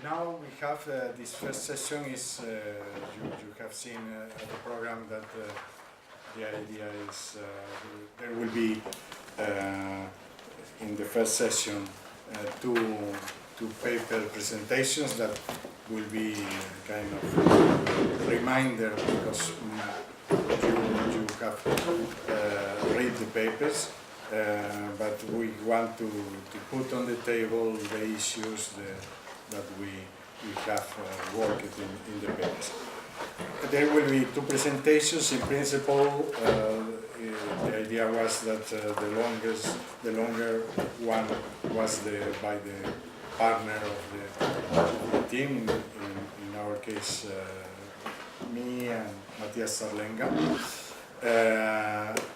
now we have this first session is, you have seen the program that the idea is there will be in the first session two paper presentations that will be kind of reminder because you have read the papers, but we want to put on the table the issues that we have worked in the papers. There will be two presentations. In principle, the idea was that the longer one was by the partner of the team, in our case me and Matías Zarlenga,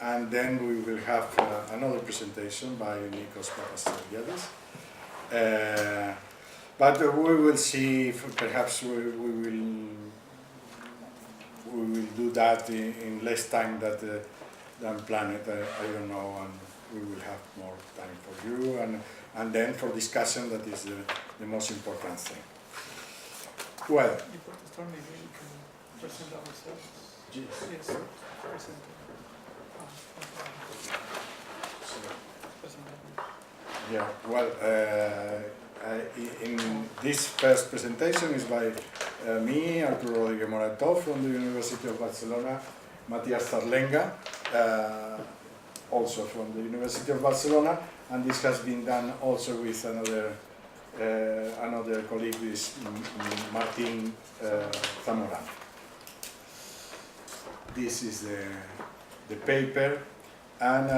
and then we will have another presentation by Nikos Papastergiadis. But we will see if perhaps we will do that in less time than planned. I don't know, and we will have more time for you and then for discussion. That is the most important thing. Well, before to start, maybe we can present ourselves. Yes. Present. Yeah. Well, in this first presentation is by me, Arturo Rodríguez Morató from the University of Barcelona, Matías Zarlenga, also from the University of Barcelona, and this has been done also with another colleague, this Martín Zamorano. This is the paper, and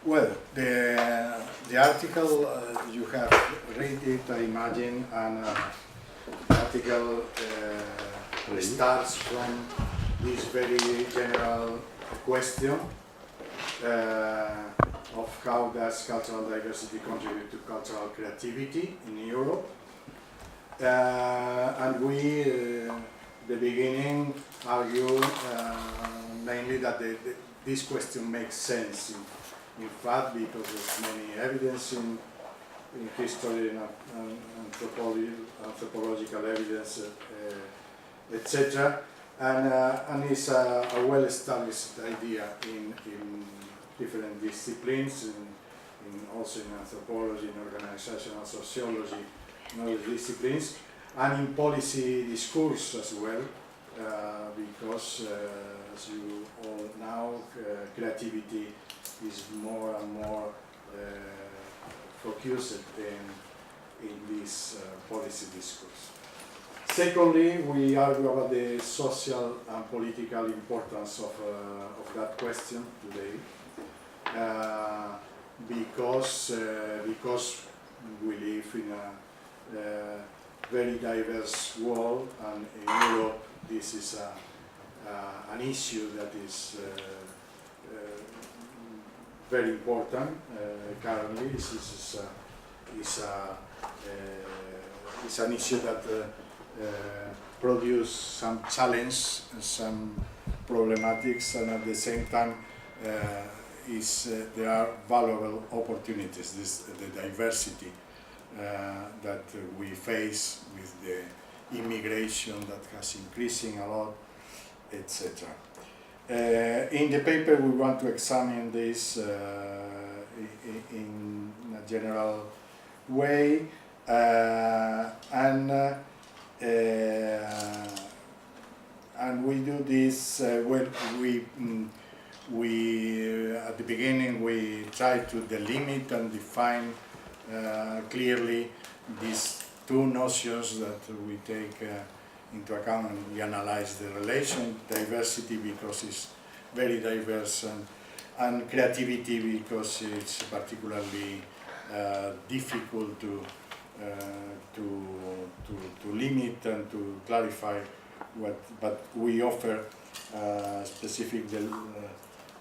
well, the article you have read it, I imagine, and the article starts from this very general question of how does cultural diversity contribute to cultural creativity in Europe, and we, the beginning, argue mainly that this question makes sense. In fact, because there's many evidence in history and anthropological evidence, etc., and it's a well-established idea in different disciplines, also in anthropology, in organizational sociology, in other disciplines, and in policy discourse as well, because as you all know, creativity is more and more focused in this policy discourse. Secondly, we argue about the social and political importance of that question today, because we live in a very diverse world, and in Europe this is an issue that is very important currently. This is an issue that produces some challenge, some problematics, and at the same time there are valuable opportunities. The diversity that we face with the immigration that has increasing a lot, etc. In the paper, we want to examine this in a general way, and we do this when we at the beginning we try to delimit and define clearly these two notions that we take into account, and we analyze the relation, diversity because it's very diverse, and creativity because it's particularly difficult to limit and to clarify but we offer specific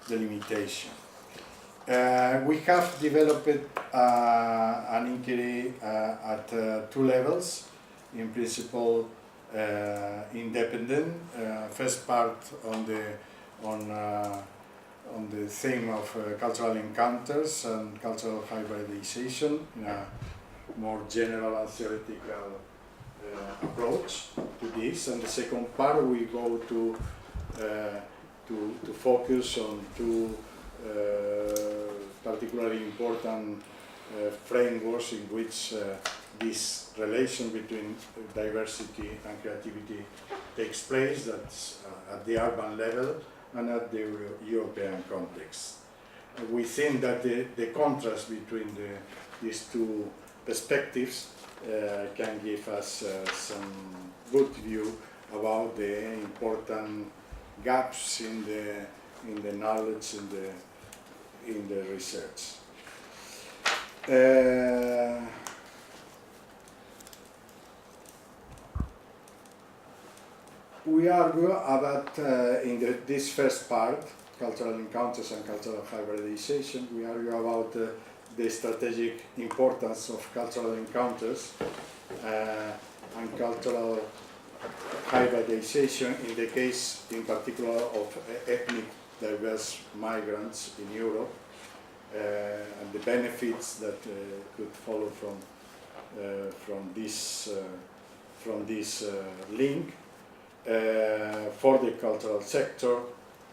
delimitation. We have developed an inquiry at two levels. In principle, independent. First part on the theme of cultural encounters and cultural hybridization in a more general and theoretical approach to this, and the second part we go to focus on two particularly important frameworks in which this relation between diversity and creativity takes place. That's at the urban level and at the European context. We think that the contrast between these two perspectives can give us some good view about the important gaps in the knowledge in the research. We argue about in this first part, cultural encounters and cultural hybridization, we argue about the strategic importance of cultural encounters and cultural hybridization in the case, in particular, of ethnic diverse migrants in Europe, and the benefits that could follow from this link for the cultural sector,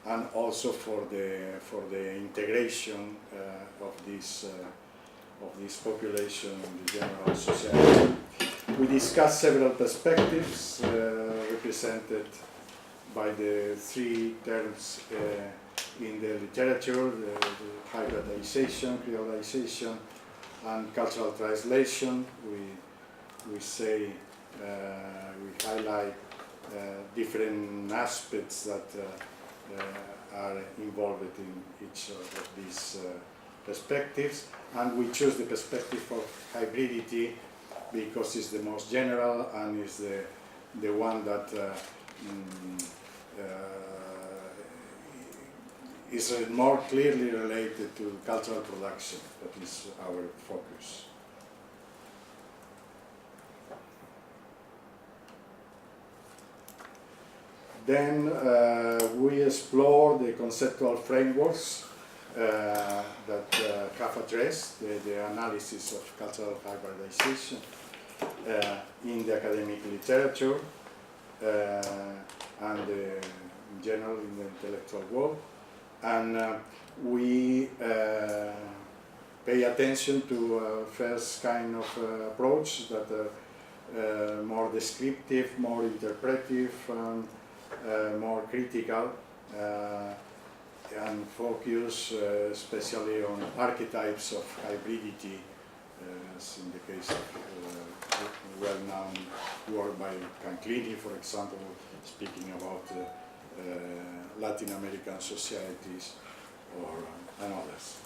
and also for the integration of this population in the general society. We discussed several perspectives represented by the three terms in the literature: the hybridization, creolization, and cultural translation. We say we highlight different aspects that are involved in each of these perspectives, and we choose the perspective of hybridity because it's the most general and is the one that is more clearly related to cultural production. That is our focus. Then we explore the conceptual frameworks that have addressed the analysis of cultural hybridization in the academic literature and in general in the intellectual world. And we pay attention to first kind of approach that are more descriptive, more interpretive, more critical, and focus especially on archetypes of hybridity, as in the case of well-known work by Canclini, for example, speaking about Latin American societies and others.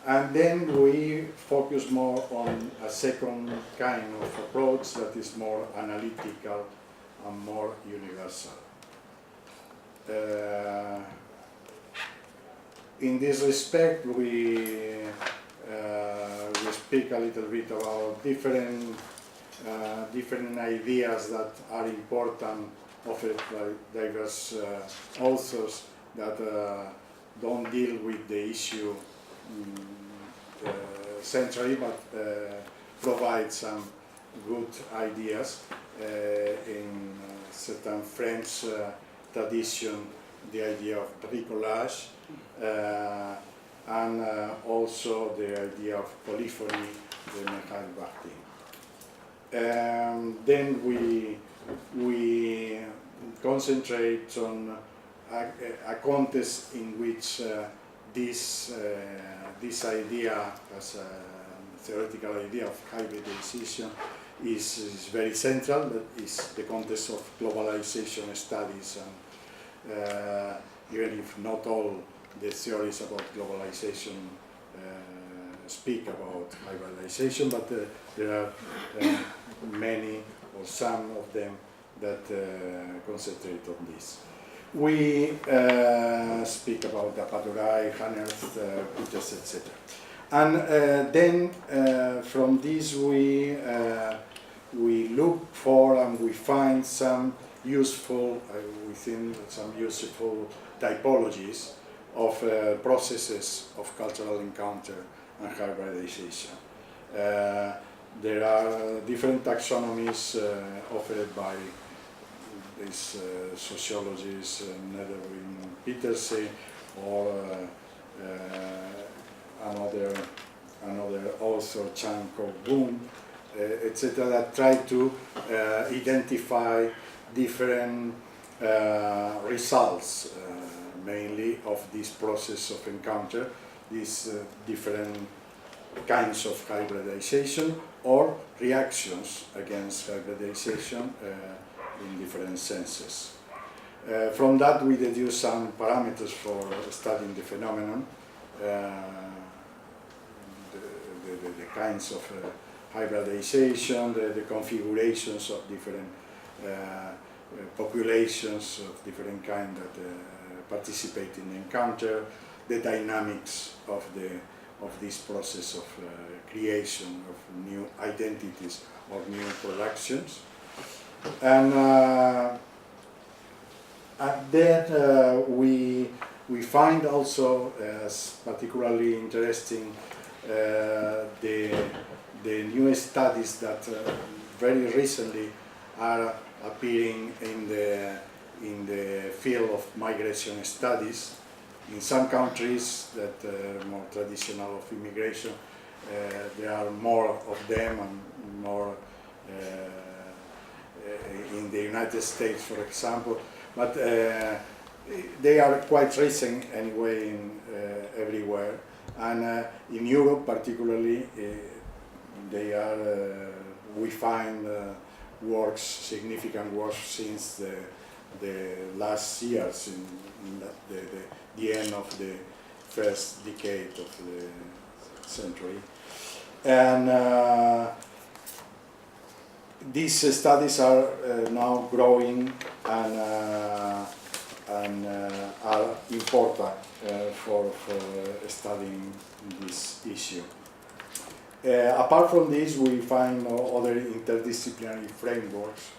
And then we focus more on a second kind of approach that is more analytical and more universal. In this respect, we speak a little bit about different ideas that are important, offered by diverse authors that don't deal with the issue centrally, but provide some good ideas. In certain French tradition, the idea of bricolage, and also the idea of polyphony, the Michael Barthes. Then we concentrate on a context in which this idea, as a theoretical idea of hybridization, is very central. That is the context of globalization studies, and even if not all the theories about globalization speak about hybridization, but there are many or some of them that concentrate on this. We speak about the Padurai, Hanerth, Peters, etc. And then from this we look for and we find some useful, within some useful typologies of processes of cultural encounter and hybridization. there are different taxonomies offered by these sociologists, Nedderwin Petersen, or another author, Chan Kok-boon, etc., that try to identify different results, mainly of this process of encounter, these different kinds of hybridization or reactions against hybridization in different senses. From that we deduce some parameters for studying the phenomenon, the kinds of hybridization, the configurations of different populations of different kind that participate in the encounter, the dynamics of this process of creation of new identities or new productions. And then we find also as particularly interesting the new studies that very recently are appearing in the field of migration studies. In some countries that are more traditional of immigration, there are more of them and more in the United States, for example, but they are quite recent anyway everywhere. And in Europe particularly, they are, we find works, significant works since the last years, in the end of the first decade of the century. And these studies are now growing and are important for studying this issue. Apart from this, we find other interdisciplinary frameworks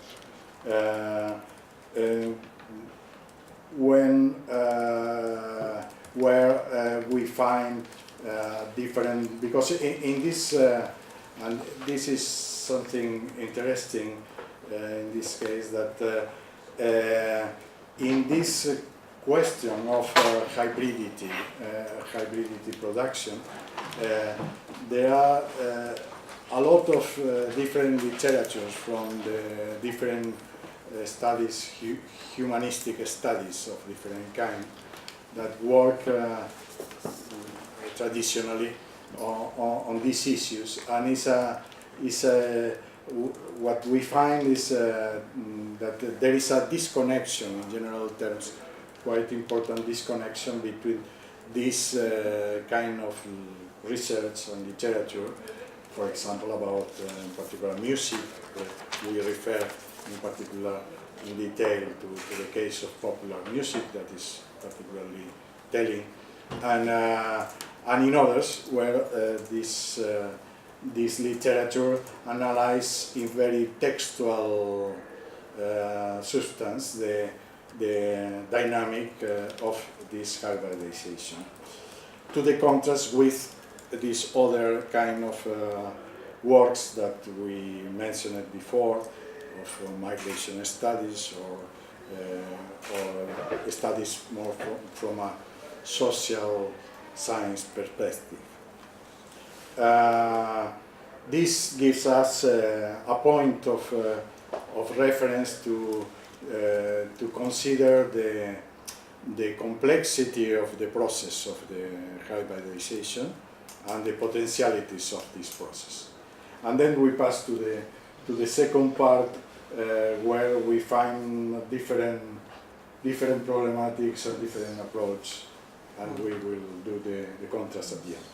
where we find different, because in this, and this is something interesting in this case, that in this question of hybridity production, there are a lot of different literatures from the different studies, humanistic studies of different kind, that work traditionally on these issues, and what we find is that there is a disconnection, in general terms, quite important disconnection between this kind of research and literature, for example, about in particular music. We refer in particular in detail to the case of popular music that is particularly telling, and in others where this literature analyzes in very textual substance the dynamic of this hybridization, to the contrast with these other kind of works that we mentioned before, of migration studies or studies more from a social science perspective. This gives us a point of reference to consider the complexity of the process of the hybridization and the potentialities of this process. And then we pass to the second part, where we find different problematics and different approach, and we will do the contrast at the end.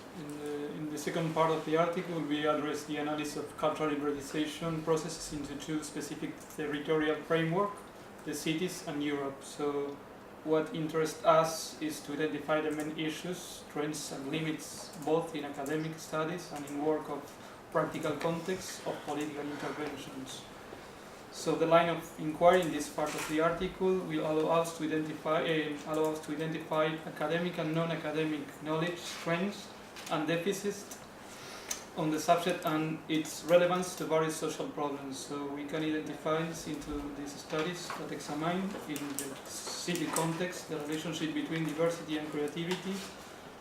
In the second part of the article, we address the analysis of cultural hybridization processes into two specific territorial frameworks, the cities and Europe. So what interests us is to identify the main issues, trends and limits, both in academic studies and in work of practical context of political interventions. So the line of inquiry in this part of the article will allow us to identify academic and non-academic knowledge, strengths and deficits on the subject and its relevance to various social problems. So we can identify into these studies that examine in the city context the relationship between diversity and creativity,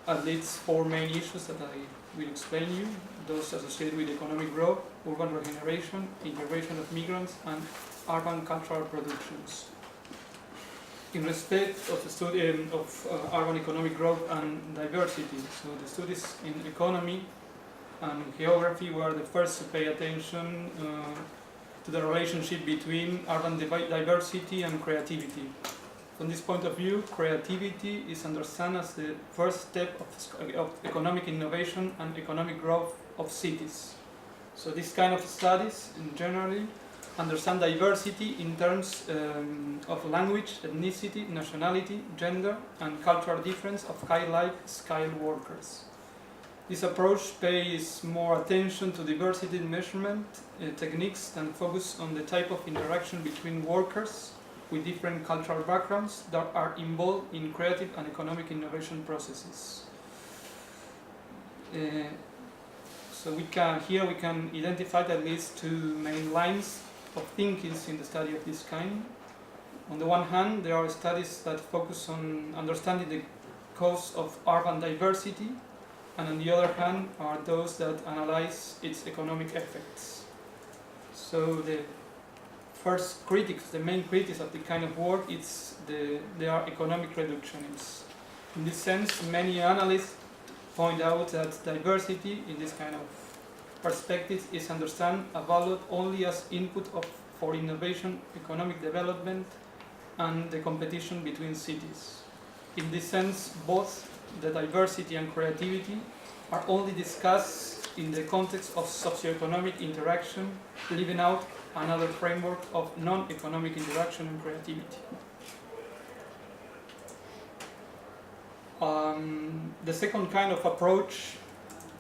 at least 4 main issues that I will explain you, those associated with economic growth, urban regeneration, integration of migrants, and urban cultural productions. In respect of the study of urban economic growth and diversity, so the studies in economy and geography were the first to pay attention to the relationship between urban diversity and creativity. From this point of view, creativity is understood as the first step of economic innovation and economic growth of cities. So this kind of studies, generally, understand diversity in terms of language, ethnicity, nationality, gender, and cultural difference of high-life skilled workers. This approach pays more attention to diversity measurement techniques and focus on the type of interaction between workers with different cultural backgrounds that are involved in creative and economic innovation processes. So we can identify at least 2 main lines of thinking in the study of this kind. On the one hand, there are studies that focus on understanding the cause of urban diversity, and on the other hand are those that analyze its economic effects. So the first critics, the main critics of the kind of work, they are economic reductionists. In this sense, many analysts point out that diversity in this kind of perspective is understood valued only as input for innovation, economic development, and the competition between cities. In this sense, both the diversity and creativity are only discussed in the context of socioeconomic interaction, leaving out another framework of non-economic interaction and creativity. The second kind of approach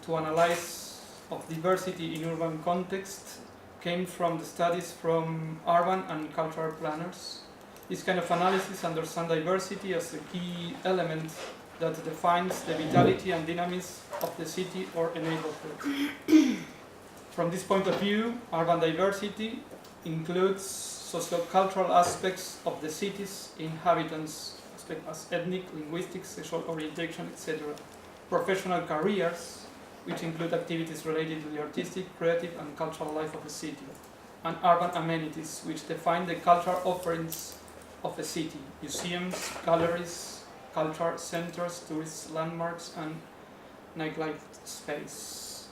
to analyze of diversity in urban context came from the studies from urban and cultural planners. This kind of analysis understands diversity as a key element that defines the vitality and dynamism of the city or a neighborhood. From this point of view, urban diversity includes sociocultural aspects of the city's inhabitants, as ethnic, linguistic, sexual orientation, etc. Professional careers, which include activities related to the artistic, creative, and cultural life of a city. And urban amenities, which define the cultural offerings of a city: museums, galleries, cultural centers, tourist landmarks, and nightlife space.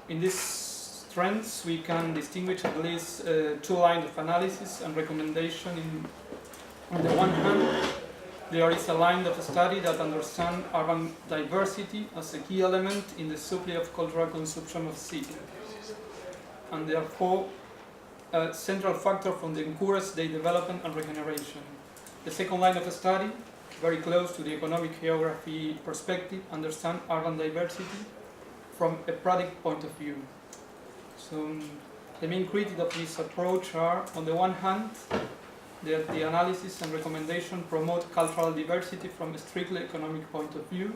In these trends, we can distinguish at least 2 lines of analysis and recommendation. On the one hand, there is a line of study that understands urban diversity as a key element in the supply of cultural consumption of cities, and therefore a central factor from the encourage their development and regeneration. The second line of study, very close to the economic geography perspective, understands urban diversity from a product point of view. So the main critics of this approach are, on the one hand, that the analysis and recommendation promote cultural diversity from a strictly economic point of view,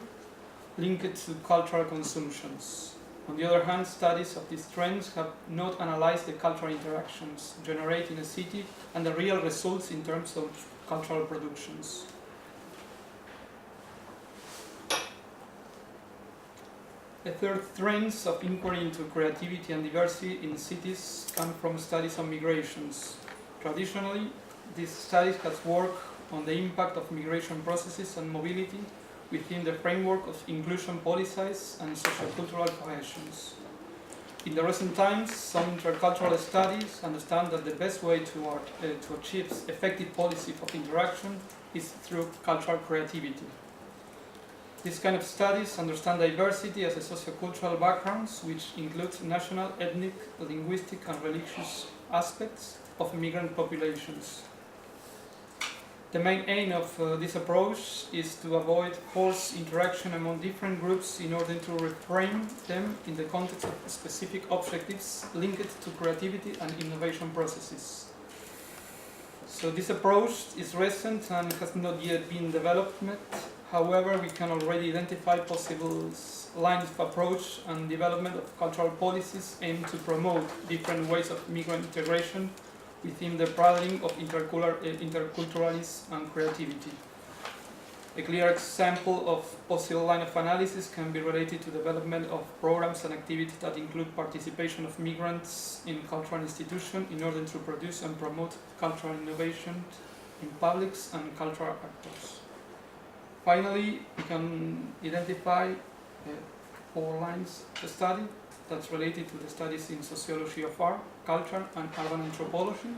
linked to cultural consumptions. On the other hand, studies of these trends have not analyzed the cultural interactions generated in a city and the real results in terms of cultural productions. The third trends of inquiry into creativity and diversity in cities come from studies on migrations. Traditionally, these studies have worked on the impact of migration processes and mobility within the framework of inclusion policies and sociocultural cohesions. In the recent times, some intercultural studies understand that the best way to achieve effective policy of interaction is through cultural creativity. This kind of studies understand diversity as a sociocultural backgrounds, which includes national, ethnic, linguistic, and religious aspects of migrant populations. The main aim of this approach is to avoid forced interaction among different groups in order to reframe them in the context of specific objectives linked to creativity and innovation processes. So this approach is recent and has not yet been developed. However, we can already identify possible lines of approach and development of cultural policies aimed to promote different ways of migrant integration within the broadening of interculturalism and creativity. A clear example of possible line of analysis can be related to development of programs and activities that include participation of migrants in cultural institutions in order to produce and promote cultural innovation in publics and cultural actors. Finally, we can identify 4 lines of study that's related to the studies in sociology of art, culture, and urban anthropology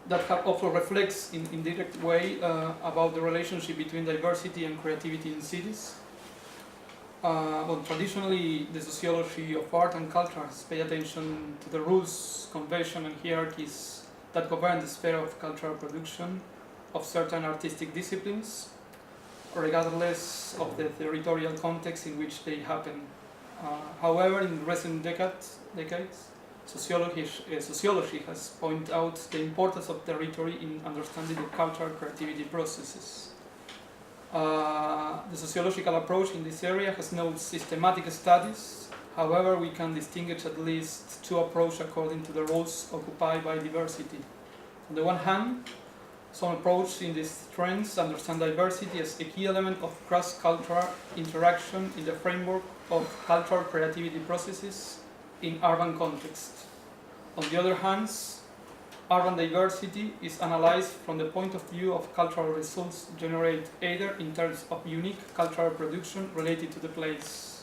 that also reflects in indirect way about the relationship between diversity and creativity in cities. Well, traditionally, the sociology of art and culture has paid attention to the rules, conventions, and hierarchies that govern the sphere of cultural production of certain artistic disciplines, regardless of the territorial context in which they happen. However, in recent decades, sociology has pointed out the importance of territory in understanding the cultural creativity processes. The sociological approach in this area has no systematic studies. However, we can distinguish at least 2 approaches according to the roles occupied by diversity. On the one hand, some approaches in these trends understand diversity as a key element of cross-cultural interaction in the framework of cultural creativity processes in urban context. On the other hand, urban diversity is analyzed from the point of view of cultural results generated either in terms of unique cultural production related to the place.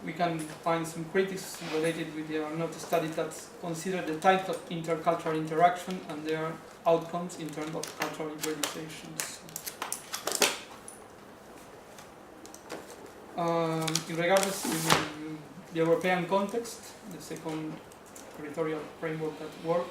We can find some critics related with their note studies that consider the type of intercultural interaction and their outcomes in terms of cultural hybridization. In regards to the European context, the second territorial framework at work,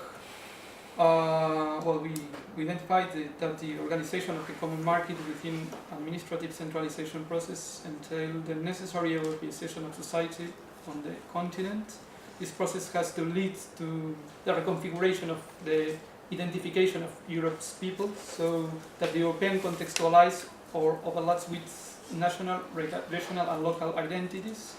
we identified that the organization of the common market within administrative centralization process entailed the necessary Europeization of society on the continent. This process has to lead to the reconfiguration of the identification of Europe's people so that the European contextualize or overlaps with national, regional and local identities.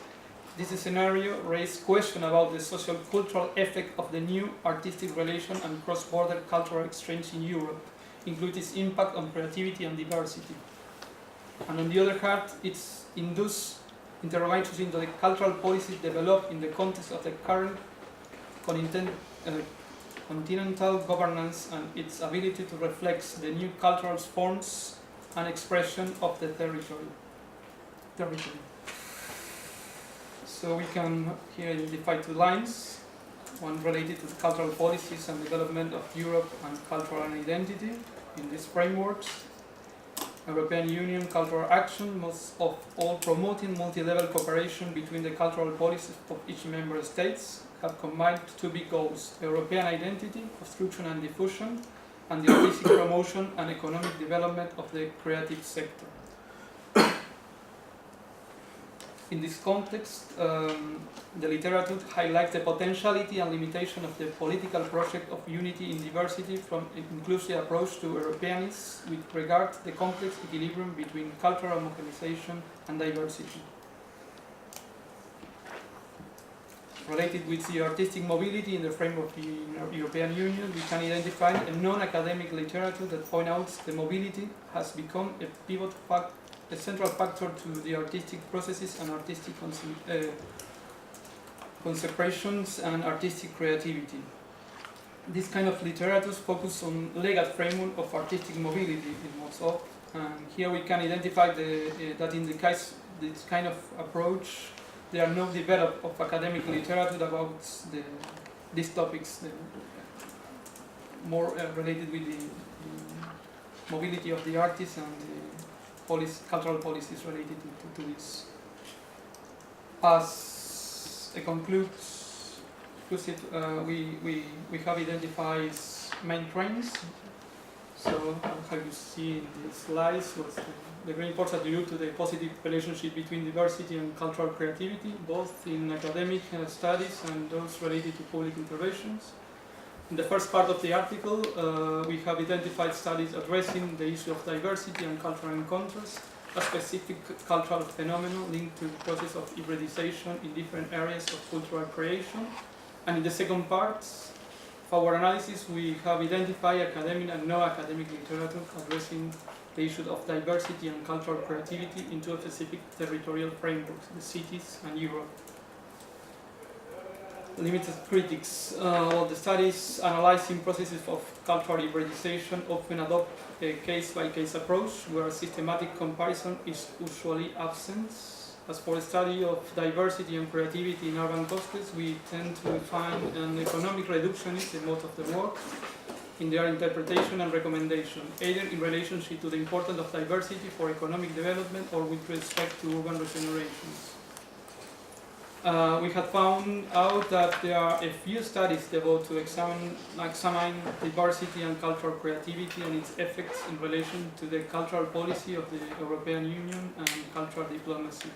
This scenario raised questions about the social cultural effect of the new artistic relation and cross-border cultural exchange in Europe, including its impact on creativity and diversity. And on the other hand, it's induced interrogations into the cultural policies developed in the context of the current continental governance and its ability to reflect the new cultural forms and expression of the territory. So we can here identify 2 lines, one related to the cultural policies and development of Europe and cultural identity. In these frameworks, European Union cultural action must of all promoting multi-level cooperation between the cultural policies of each member states have combined 2 big goals: European identity, construction and diffusion, and the artistic promotion and economic development of the creative sector. In this context, the literature highlights the potentiality and limitation of the political project of unity in diversity from an inclusive approach to Europeanism with regard to the complex equilibrium between cultural homogenization and diversity. Related with the artistic mobility in the framework of the European Union, we can identify a non-academic literature that points out the mobility has become a pivot factor, a central factor to the artistic processes and artistic concentrations and artistic creativity. This kind of literature focuses on legal framework of artistic mobility in most of, and here we can identify that in the case this kind of approach, there are no developed of academic literature about these topics, more related with the mobility of the artists and the cultural policies related to this. As a conclusion, we have identified main trends. So, how you see in the slides was the very important due to the positive relationship between diversity and cultural creativity, both in academic studies and those related to public interventions. In the first part of the article, we have identified studies addressing the issue of diversity and cultural encounters, a specific cultural phenomenon linked to the process of hybridization in different areas of cultural creation. And in the second part of our analysis, we have identified academic and non-academic literature addressing the issue of diversity and cultural creativity into a specific territorial frameworks, the cities and Europe. Limited critics. The studies analyzing processes of cultural hybridization often adopt a case-by-case approach where systematic comparison is usually absent. As for the study of diversity and creativity in urban contexts, we tend to find an economic reductionist in most of the work in their interpretation and recommendation, either in relationship to the importance of diversity for economic development or with respect to urban regenerations. We have found out that there are a few studies devoted to examine diversity and cultural creativity and its effects in relation to the cultural policy of the European Union and cultural diplomacy.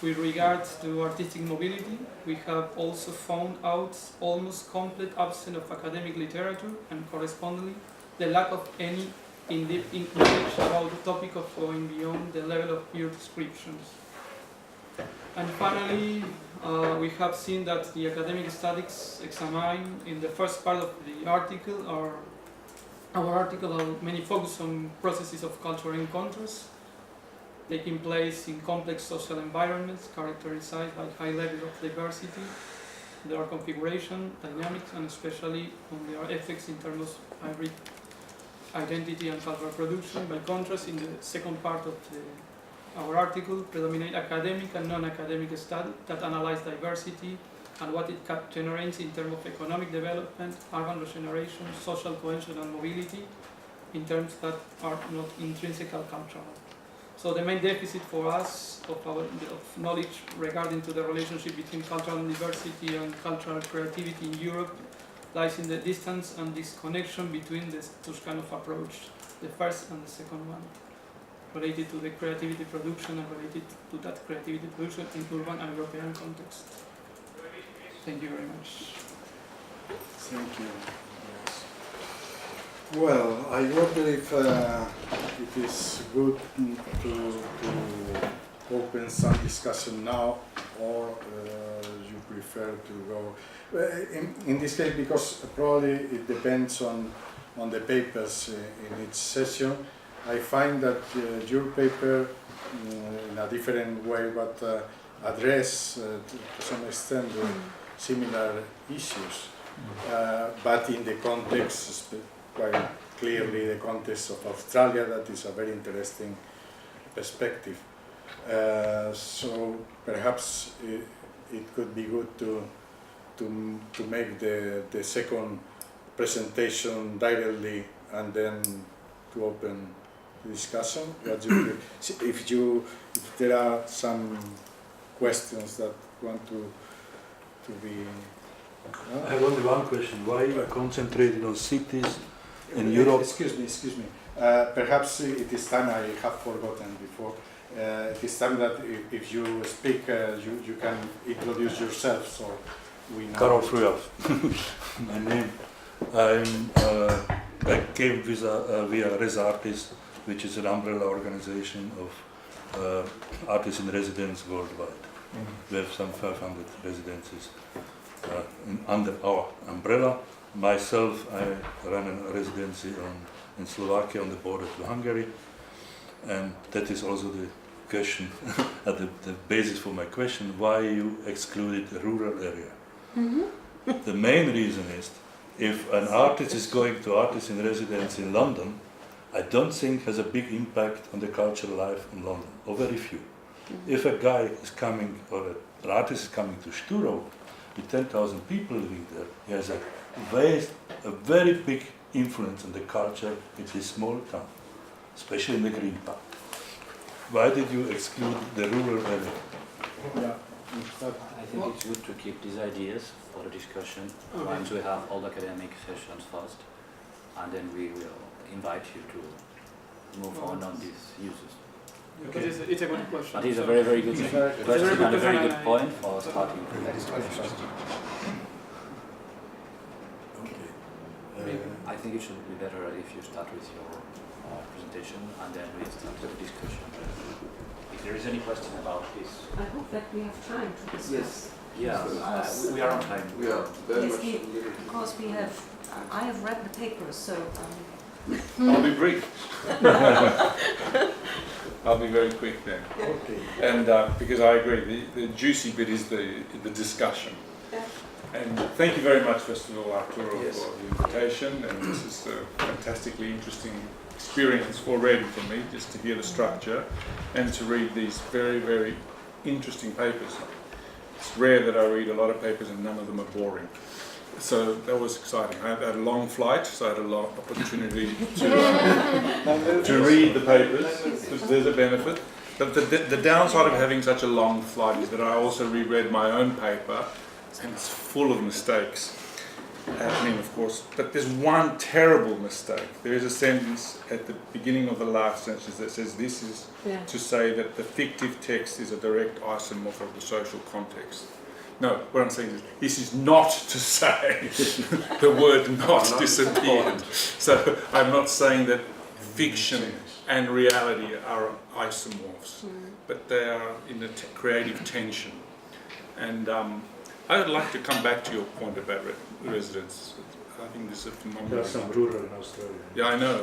With regards to artistic mobility, we have also found out almost complete absence of academic literature and correspondingly the lack of any in-depth knowledge about the topic of going beyond the level of pure descriptions. And finally, we have seen that the academic studies examined in the first part of the article are mainly focused on processes of cultural encounters taking place in complex social environments characterized by high levels of diversity, their configuration, dynamics, and especially on their effects in terms of hybrid identity and cultural production. By contrast, in the second part of our article, predominate academic and non-academic studies that analyze diversity and what it generates in terms of economic development, urban regeneration, social cohesion and mobility, in terms that are not intrinsically cultural. So the main deficit for us of knowledge regarding to the relationship between cultural diversity and cultural creativity in Europe lies in the distance and disconnection between these two kind of approach, the first and the second one, related to the creativity production and related to that creativity production in urban and European context. Thank you very much. Thank you. Well, I wonder if it is good to open some discussion now, or you prefer to go in this case, because probably it depends on the papers in each session. I find that your paper, in a different way, but address to some extent similar issues, but in the context, quite clearly the context of Australia, that is a very interesting perspective. So perhaps it could be good to make the second presentation directly and then to open the discussion. If there are some questions that want to be. I have only one question. Why you concentrated on cities in Europe? Excuse me. Perhaps it is time, I have forgotten before. It is time that if you speak, you can introduce yourself, so we know. Karol Frujov, my name. I came via Res Artis, which is an umbrella organization of artists in residence worldwide. We have some 500 residences under our umbrella. Myself, I run a residency in Slovakia on the border to Hungary, and that is also the question, at the basis for my question, why you excluded the rural area. The main reason is, if an artist is going to artist in residence in London, I don't think has a big impact on the cultural life in London, or very few. If a guy is coming, or an artist is coming to Sturo, with 10,000 people living there, he has a very big influence on the culture in this small town, especially in the Green Park. Why did you exclude the rural area? Yeah. I think it's good to keep these ideas for the discussion once we have all the academic sessions first, and then we will invite you to move on these uses. Okay. It's a good question. But it's a very, very good question and a very good point for starting. Okay. think it should be better if you start with your presentation and then we start the discussion. If there is any question about this. I hope that we have time to discuss. Yes. Yeah, we are on time. We are very Yes, much because we have, I have read the papers, so I'll be brief. I'll be very quick then. Okay. And because I agree, the juicy bit is the discussion. And thank you very much, first of all, Arturo, Yes. for the invitation. And this is a fantastically interesting experience already for me, just to hear the structure and to read these very, very interesting papers. It's rare that I read a lot of papers and none of them are boring. So that was exciting. I had a long flight, so I had a lot of opportunity to read the papers, because there's a benefit. But the downside of having such a long flight is that I also reread my own paper, and it's full of mistakes. I mean, of course, but there's one terrible mistake. There is a sentence at the beginning of the last sentence that says this is to say that the fictive text is a direct isomorph of the social context. No, what I'm saying is this is not to say the word not disappeared. So I'm not saying that fiction and reality are isomorphs, but they are in a creative tension. And I would like to come back to your point about residents. I think this is a phenomenal. There are some rural in Australia. Yeah, I know.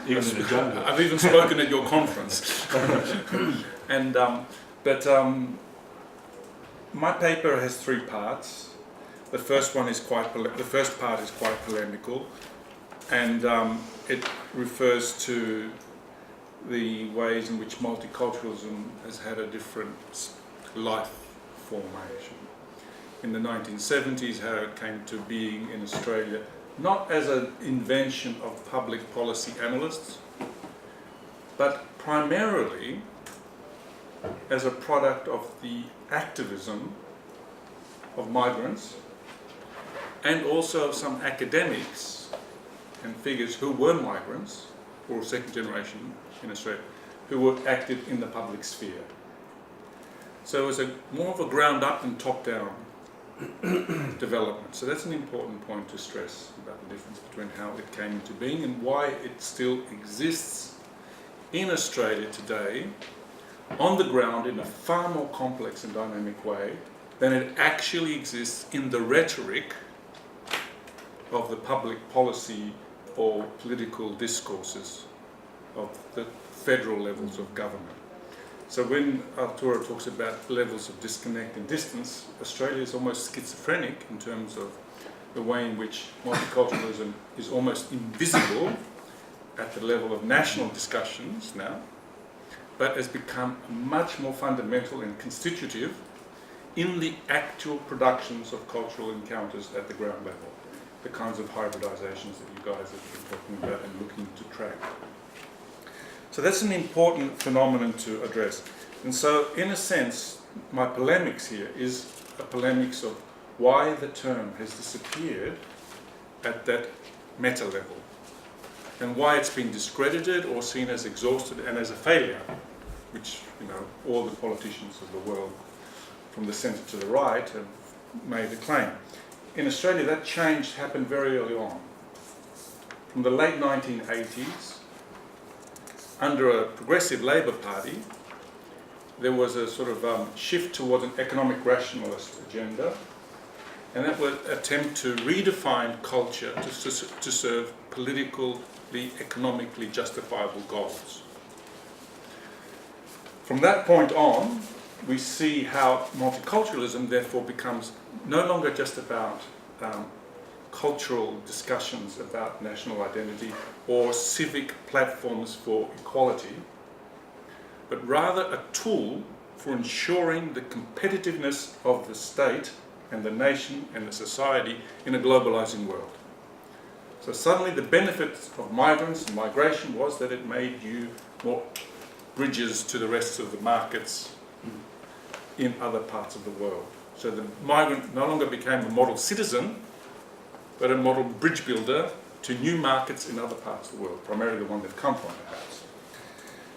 Even in the jungle. I've even spoken at your conference. And my paper has 3 parts. The first part is quite polemical, and it refers to the ways in which multiculturalism has had a different life formation. In the 1970s, how it came to being in Australia, not as an invention of public policy analysts, but primarily as a product of the activism of migrants and also of some academics and figures who were migrants or second generation in Australia who were active in the public sphere. So it was more of a ground up and top down development. So that's an important point to stress about the difference between how it came into being and why it still exists in Australia today on the ground in a far more complex and dynamic way than it actually exists in the rhetoric of the public policy or political discourses of the federal levels of government. So when Arturo talks about levels of disconnect and distance, Australia is almost schizophrenic in terms of the way in which multiculturalism is almost invisible at the level of national discussions now, but has become much more fundamental and constitutive in the actual productions of cultural encounters at the ground level, the kinds of hybridizations that you guys have been talking about and looking to track. So that's an important phenomenon to address. And so, in a sense, my polemics here is a polemics of why the term has disappeared at that meta level, and why it's been discredited or seen as exhausted and as a failure, which, you know, all the politicians of the world, from the centre to the right, have made a claim. In Australia, that change happened very early on. From the late 1980s, under a progressive Labour Party, there was a sort of shift towards an economic rationalist agenda, and that would attempt to redefine culture to serve politically, economically justifiable goals. From that point on, we see how multiculturalism therefore becomes no longer just about cultural discussions about national identity or civic platforms for equality, but rather a tool for ensuring the competitiveness of the state and the nation and the society in a globalizing world. So suddenly the benefit of migrants and migration was that it made you more bridges to the rest of the markets in other parts of the world. So the migrant no longer became a model citizen, but a model bridge builder to new markets in other parts of the world, primarily the one they've come from, perhaps.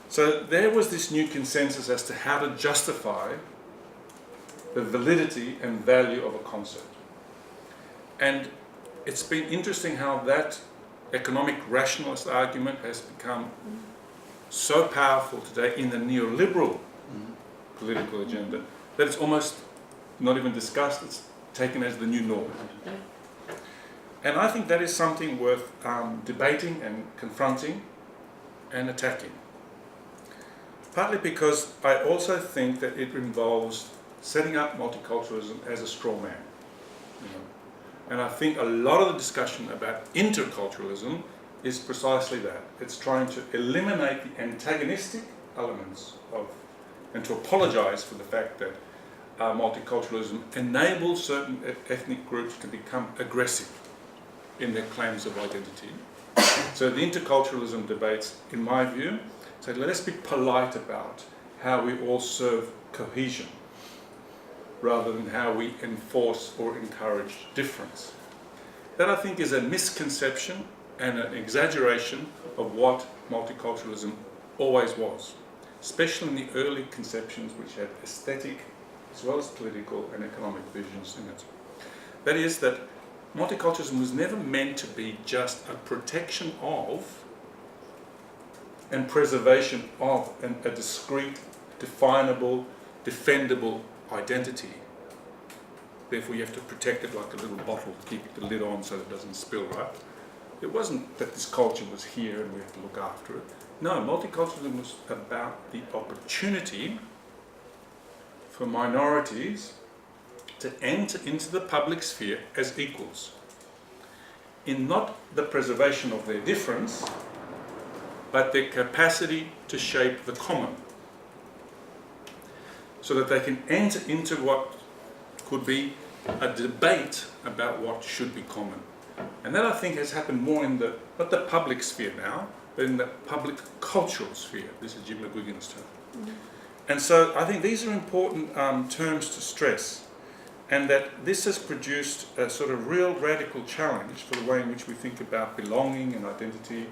So there was this new consensus as to how to justify the validity and value of a concept. And it's been interesting how that economic rationalist argument has become so powerful today in the neoliberal political agenda that it's almost not even discussed, it's taken as the new norm. And I think that is something worth debating and confronting and attacking. Partly because I also think that it involves setting up multiculturalism as a straw man. You know? And I think a lot of the discussion about interculturalism is precisely that. It's trying to eliminate the antagonistic elements of, and to apologize for the fact that multiculturalism enables certain ethnic groups to become aggressive in their claims of identity. So the interculturalism debates, in my view, say let us be polite about how we all serve cohesion rather than how we enforce or encourage difference. That I think is a misconception and an exaggeration of what multiculturalism always was, especially in the early conceptions which had aesthetic as well as political and economic visions in it. That is that multiculturalism was never meant to be just a protection of and preservation of a discrete, definable, defendable identity. Therefore you have to protect it like a little bottle, keep the lid on so that it doesn't spill, right? It wasn't that this culture was here and we have to look after it. No, multiculturalism was about the opportunity for minorities to enter into the public sphere as equals, in not the preservation of their difference, but their capacity to shape the common, so that they can enter into what could be a debate about what should be common. And that I think has happened more in the, not the public sphere now, but in the public cultural sphere. This is Jim McGuigan's term. And so I think these are important terms to stress, and that this has produced a sort of real radical challenge for the way in which we think about belonging and identity,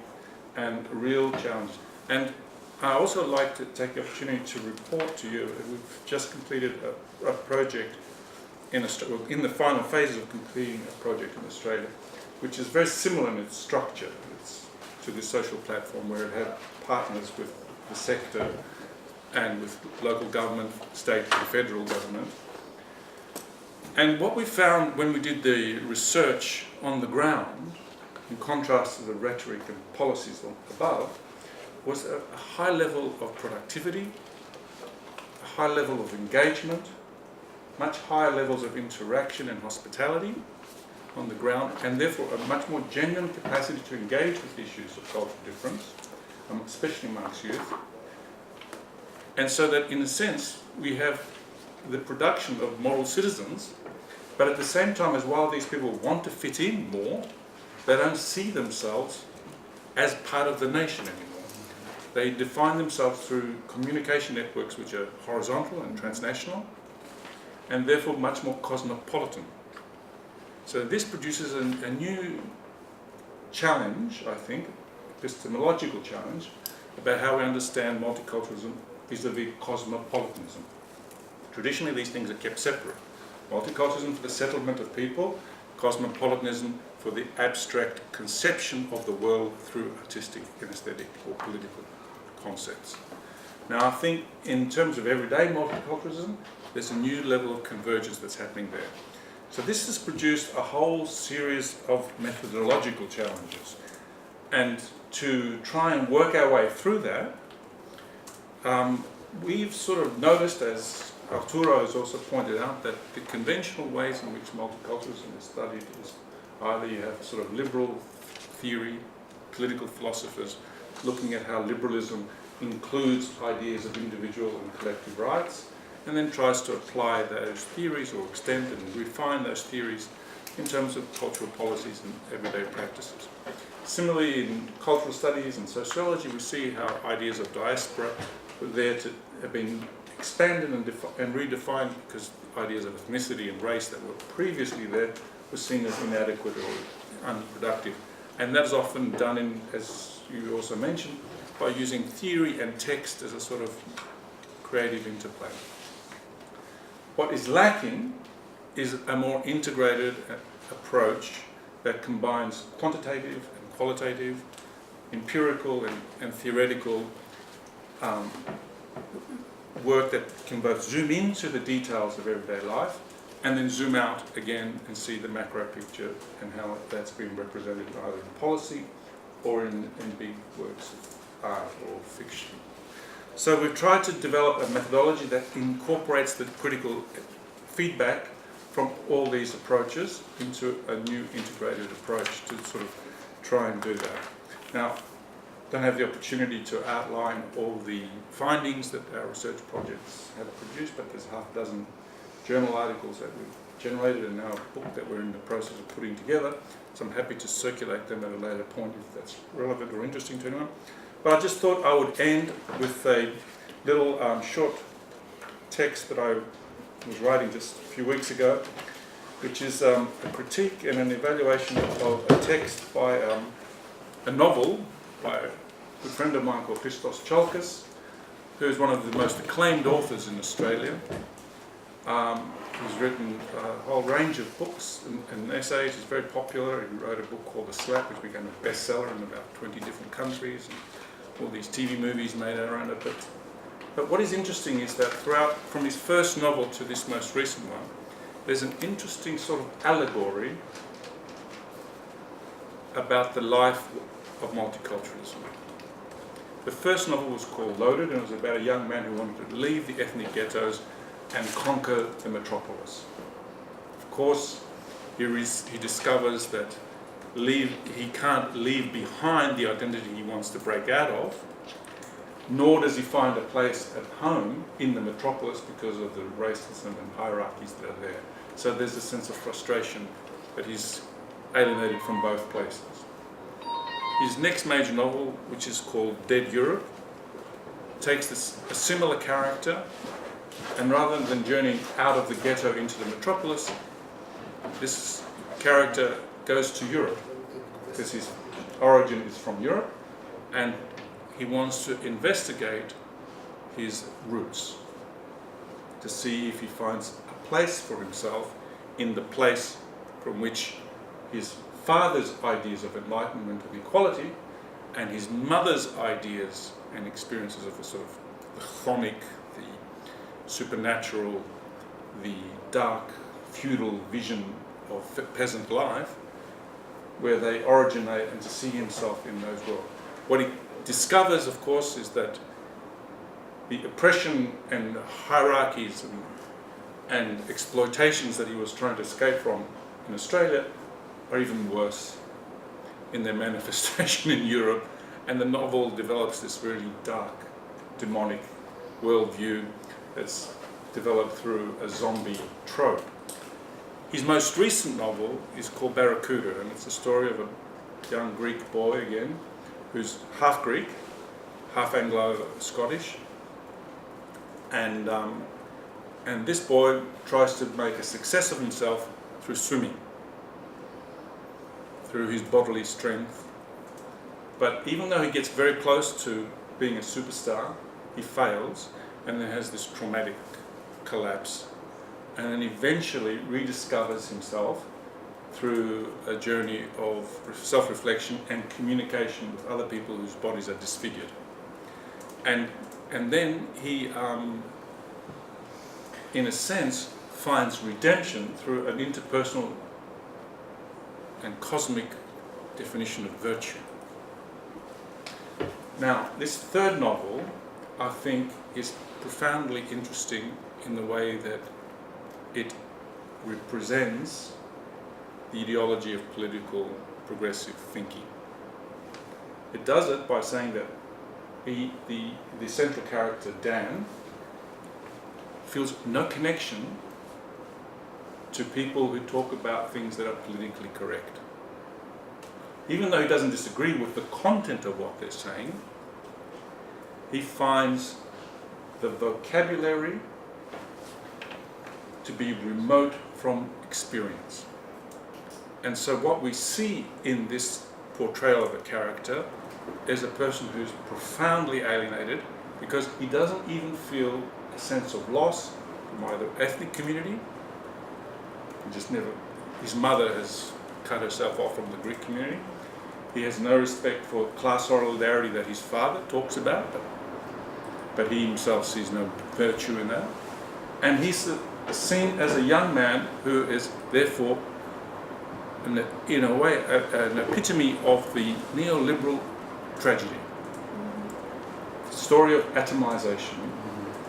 and a real challenge. And I also like to take the opportunity to report to you that we've just completed a project in Australia, in the final phases of completing a project in Australia, which is very similar in its structure to this social platform, where it had partners with the sector and with local government, state and federal government. And what we found when we did the research on the ground, in contrast to the rhetoric and policies above, was a high level of productivity, a high level of engagement, much higher levels of interaction and hospitality on the ground, and therefore a much more genuine capacity to engage with issues of cultural difference, especially amongst youth. And so that, in a sense, we have the production of model citizens, but at the same time, as while these people want to fit in more, they don't see themselves as part of the nation anymore. They define themselves through communication networks which are horizontal and transnational, and therefore much more cosmopolitan. So this produces a new challenge, I think, epistemological challenge, about how we understand multiculturalism vis-a-vis cosmopolitanism. Traditionally, these things are kept separate. Multiculturalism for the settlement of people, cosmopolitanism for the abstract conception of the world through artistic and aesthetic or political concepts. Now, I think in terms of everyday multiculturalism, there's a new level of convergence that's happening there. So this has produced a whole series of methodological challenges. And to try and work our way through that, we've sort of noticed, as Arturo has also pointed out, that the conventional ways in which multiculturalism is studied is either you have sort of liberal theory, political philosophers looking at how liberalism includes ideas of individual and collective rights, and then tries to apply those theories or extend and refine those theories in terms of cultural policies and everyday practices. Similarly, in cultural studies and sociology, we see how ideas of diaspora were there to have been expanded and redefined because ideas of ethnicity and race that were previously there were seen as inadequate or unproductive. And that is often done in, as you also mentioned, by using theory and text as a sort of creative interplay. What is lacking is a more integrated approach that combines quantitative and qualitative, empirical and theoretical work that can both zoom into the details of everyday life and then zoom out again and see the macro picture and how that's been represented either in policy or in big works of art or fiction. So we've tried to develop a methodology that incorporates the critical feedback from all these approaches into a new integrated approach to sort of try and do that. Now, don't have the opportunity to outline all the findings that our research projects have produced, but there's half a dozen journal articles that we've generated and now a book that we're in the process of putting together. So I'm happy to circulate them at a later point if that's relevant or interesting to anyone. But I just thought I would end with a little short text that I was writing just a few weeks ago, which is a critique and an evaluation of a text by a novel by a good friend of mine called Christos Tsiolkas, who is one of the most acclaimed authors in Australia. He's written a whole range of books and essays. He's very popular. He wrote a book called The Slap, which became a bestseller in about 20 different countries, and all these TV movies made around it. But what is interesting is that throughout, from his first novel to this most recent one, there's an interesting sort of allegory about the life of multiculturalism. The first novel was called Loaded, and it was about a young man who wanted to leave the ethnic ghettos and conquer the metropolis. Of course, he discovers that he can't leave behind the identity he wants to break out of, nor does he find a place at home in the metropolis because of the racism and hierarchies that are there. So there's a sense of frustration that he's alienated from both places. His next major novel, which is called Dead Europe, takes a similar character, and rather than journeying out of the ghetto into the metropolis, this character goes to Europe, because his origin is from Europe, and he wants to investigate his roots to see if he finds a place for himself in the place from which his father's ideas of enlightenment and equality and his mother's ideas and experiences of a sort of the chthonic, the supernatural, the dark, feudal vision of peasant life, where they originate, and to see himself in those worlds. What he discovers, of course, is that the oppression and hierarchies and exploitations that he was trying to escape from in Australia are even worse in their manifestation in Europe, and the novel develops this really dark, demonic worldview that's developed through a zombie trope. His most recent novel is called Barracuda, and it's the story of a young Greek boy again, who's half Greek, half Anglo-Scottish, and this boy tries to make a success of himself through swimming, through his bodily strength. But even though he gets very close to being a superstar, he fails and then has this traumatic collapse, and then eventually rediscovers himself through a journey of self-reflection and communication with other people whose bodies are disfigured. And then he, in a sense, finds redemption through an interpersonal and cosmic definition of virtue. Now, this third novel, I think, is profoundly interesting in the way that it represents the ideology of political progressive thinking. It does it by saying that the central character, Dan, feels no connection to people who talk about things that are politically correct. Even though he doesn't disagree with the content of what they're saying, he finds the vocabulary to be remote from experience. And so what we see in this portrayal of a character is a person who's profoundly alienated because he doesn't even feel a sense of loss from either ethnic community, his mother has cut herself off from the Greek community, He has no respect for class solidarity that his father talks about, but he himself sees no virtue in that. And he's seen as a young man who is therefore, in a way, an epitome of the neoliberal tragedy. The story of atomization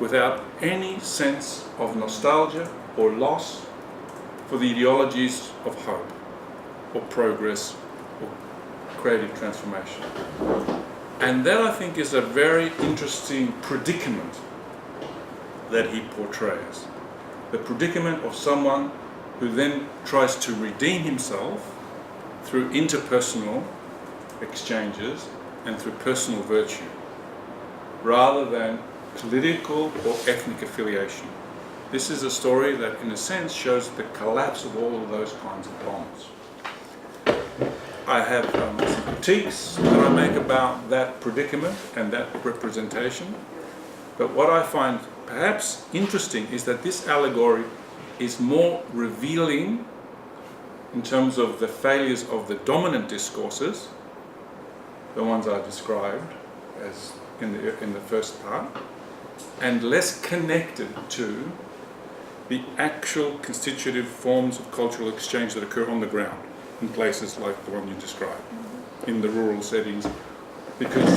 without any sense of nostalgia or loss for the ideologies of hope or progress or creative transformation. And that, I think, is a very interesting predicament that he portrays. The predicament of someone who then tries to redeem himself through interpersonal exchanges and through personal virtue, rather than political or ethnic affiliation. This is a story that, in a sense, shows the collapse of all of those kinds of bonds. I have some critiques that I make about that predicament and that representation, but what I find perhaps interesting is that this allegory is more revealing in terms of the failures of the dominant discourses, the ones I described as in the first part, and less connected to the actual constitutive forms of cultural exchange that occur on the ground in places like the one you described, in the rural settings. Because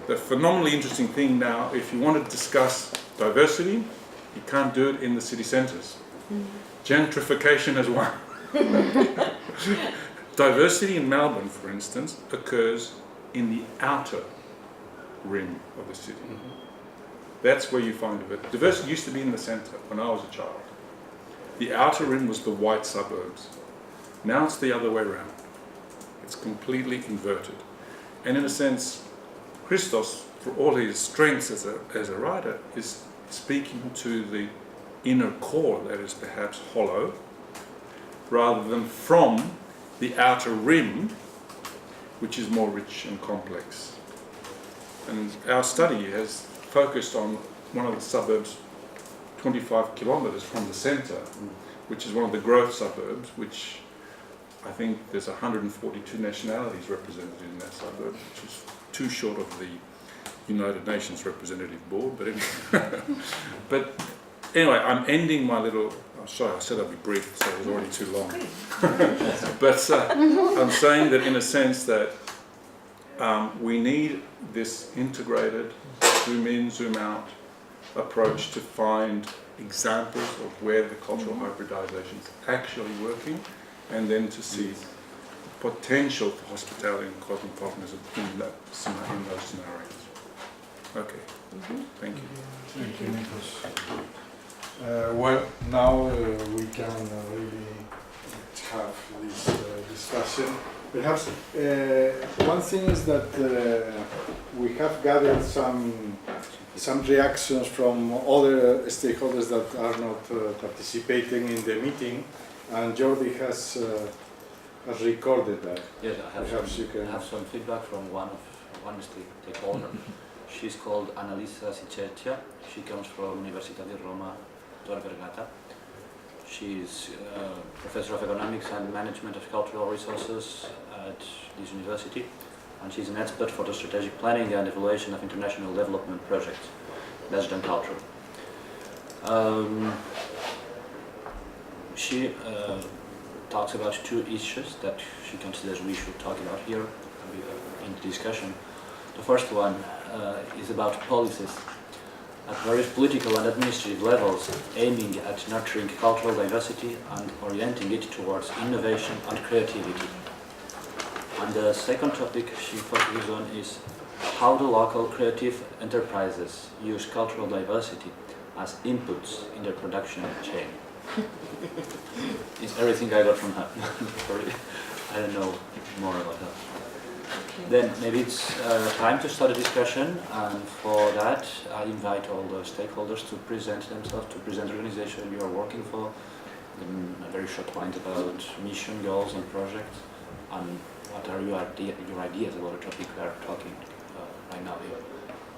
the phenomenally interesting thing now, if you want to discuss diversity, you can't do it in the city centres. Gentrification has won. Diversity in Melbourne, for instance, occurs in the outer rim of the city. That's where you find it. Diversity used to be in the centre when I was a child. The outer rim was the white suburbs. Now it's the other way around. It's completely inverted. And in a sense, Christos, for all his strengths as a writer, is speaking to the inner core that is perhaps hollow, rather than from the outer rim, which is more rich and complex. And our study has focused on one of the suburbs 25 kilometres from the centre, which is one of the growth suburbs, which I think there's 142 nationalities represented in that suburb, which is too short of the United Nations Representative Board. But anyway, I'm ending my little. Oh, sorry, I said I'd be brief, so it was already too long. But I'm saying that in a sense that we need this integrated zoom in, zoom out approach to find examples of where the cultural hybridization is actually working, and then to see potential for hospitality and cosmopolitanism in those scenarios. Okay, thank you. Thank you, Nikos. Well, now we can really have this discussion. Perhaps one thing is that we have gathered some reactions from other stakeholders that are not participating in the meeting, and Jordi has recorded that. Yes, I Perhaps you can. have some feedback from one stakeholder. She's called Annalisa Siccercia. She comes from Universitat de Roma, Tor Vergata. She's professor of economics and management of cultural resources at this university, and she's an expert for the strategic planning and evaluation of international development projects, based on culture. She talks about two issues that she considers we should talk about here in the discussion. The first one is about policies at various political and administrative levels, aiming at nurturing cultural diversity and orienting it towards innovation and creativity. And the second topic she focuses on is how the local creative enterprises use cultural diversity as inputs in their production chain. It's everything I got from her. Sorry, I don't know more about her. Then maybe it's time to start a discussion, and for that I invite all the stakeholders to present themselves, to present the organization you are working for, then a very short point about mission, goals and projects, and what are your ideas about the topic we are talking right now here.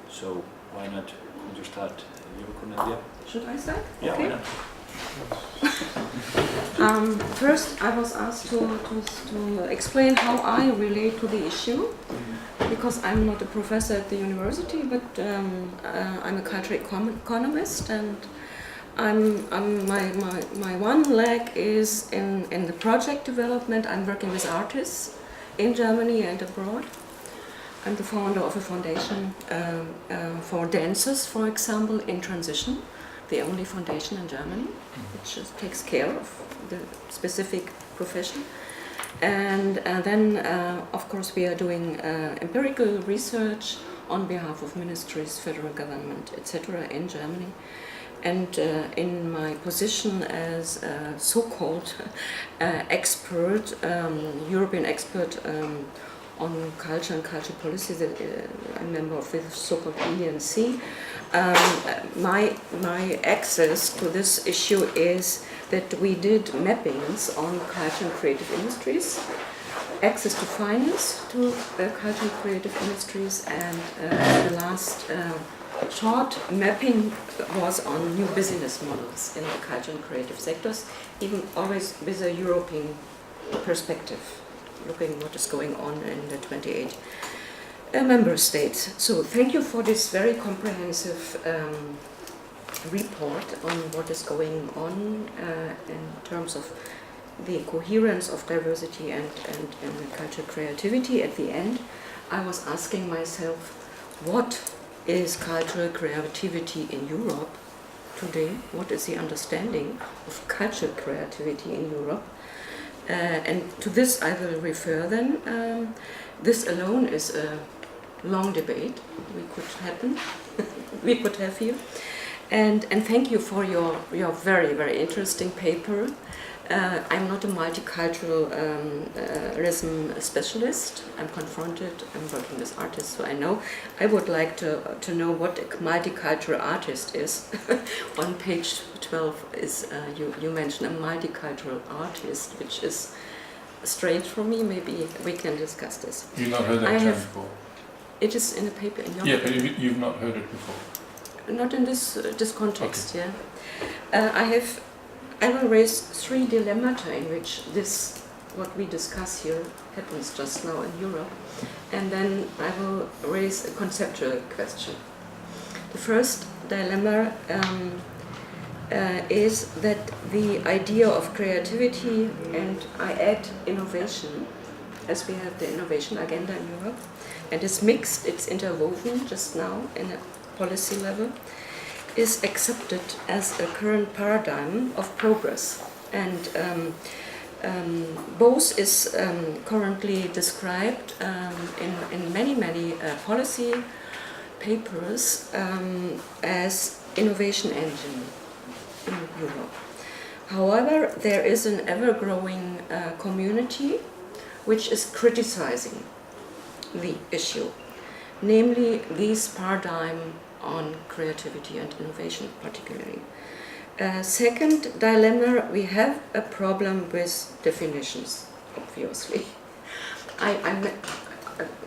So why not, would you start, you, Cornelia? Should I start? Yeah, Okay. why not? First, I was asked to explain how I relate to the issue, because I'm not a professor at the university, but I'm a cultural economist, and my one leg is in the project development. I'm working with artists in Germany and abroad. I'm the founder of a foundation for dancers, for example, in transition, the only foundation in Germany, which just takes care of the specific profession. And then, of course, we are doing empirical research on behalf of ministries, federal government, etc. in Germany. And in my position as a so-called expert, European expert on culture and culture policy, I'm a member of the so-called ENC. My access to this issue is that we did mappings on culture and creative industries, access to finance to culture and creative industries, and the last short mapping was on new business models in the culture and creative sectors, even always with a European perspective, looking what is going on in the 28 member states. So thank you for this very comprehensive report on what is going on in terms of the coherence of diversity and cultural creativity. At the end, I was asking myself, what is cultural creativity in Europe today? What is the understanding of cultural creativity in Europe? And to this I will refer then. This alone is a long debate we could have here. And thank you for your very, very interesting paper. I'm not a multiculturalism specialist. I'm working with artists, so I know. I would like to know what a multicultural artist is. On page 12 is you mention a multicultural artist, which is strange for me. Maybe we can discuss this. You've not heard that term before? It is in a paper in your Yeah, but you've not heard it before? Not in this context, okay. Yeah. I will raise 3 dilemmata in which what we discuss here happens just now in Europe, and then I will raise a conceptual question. The first dilemma is that the idea of creativity, and I add innovation, as we have the innovation agenda in Europe, and it's mixed, it's interwoven just now in a policy level, is accepted as a current paradigm of progress. And both is currently described in many policy papers as innovation engine in Europe. However, there is an ever-growing community which is criticizing the issue, namely this paradigm on creativity and innovation particularly. Second dilemma, we have a problem with definitions, obviously. I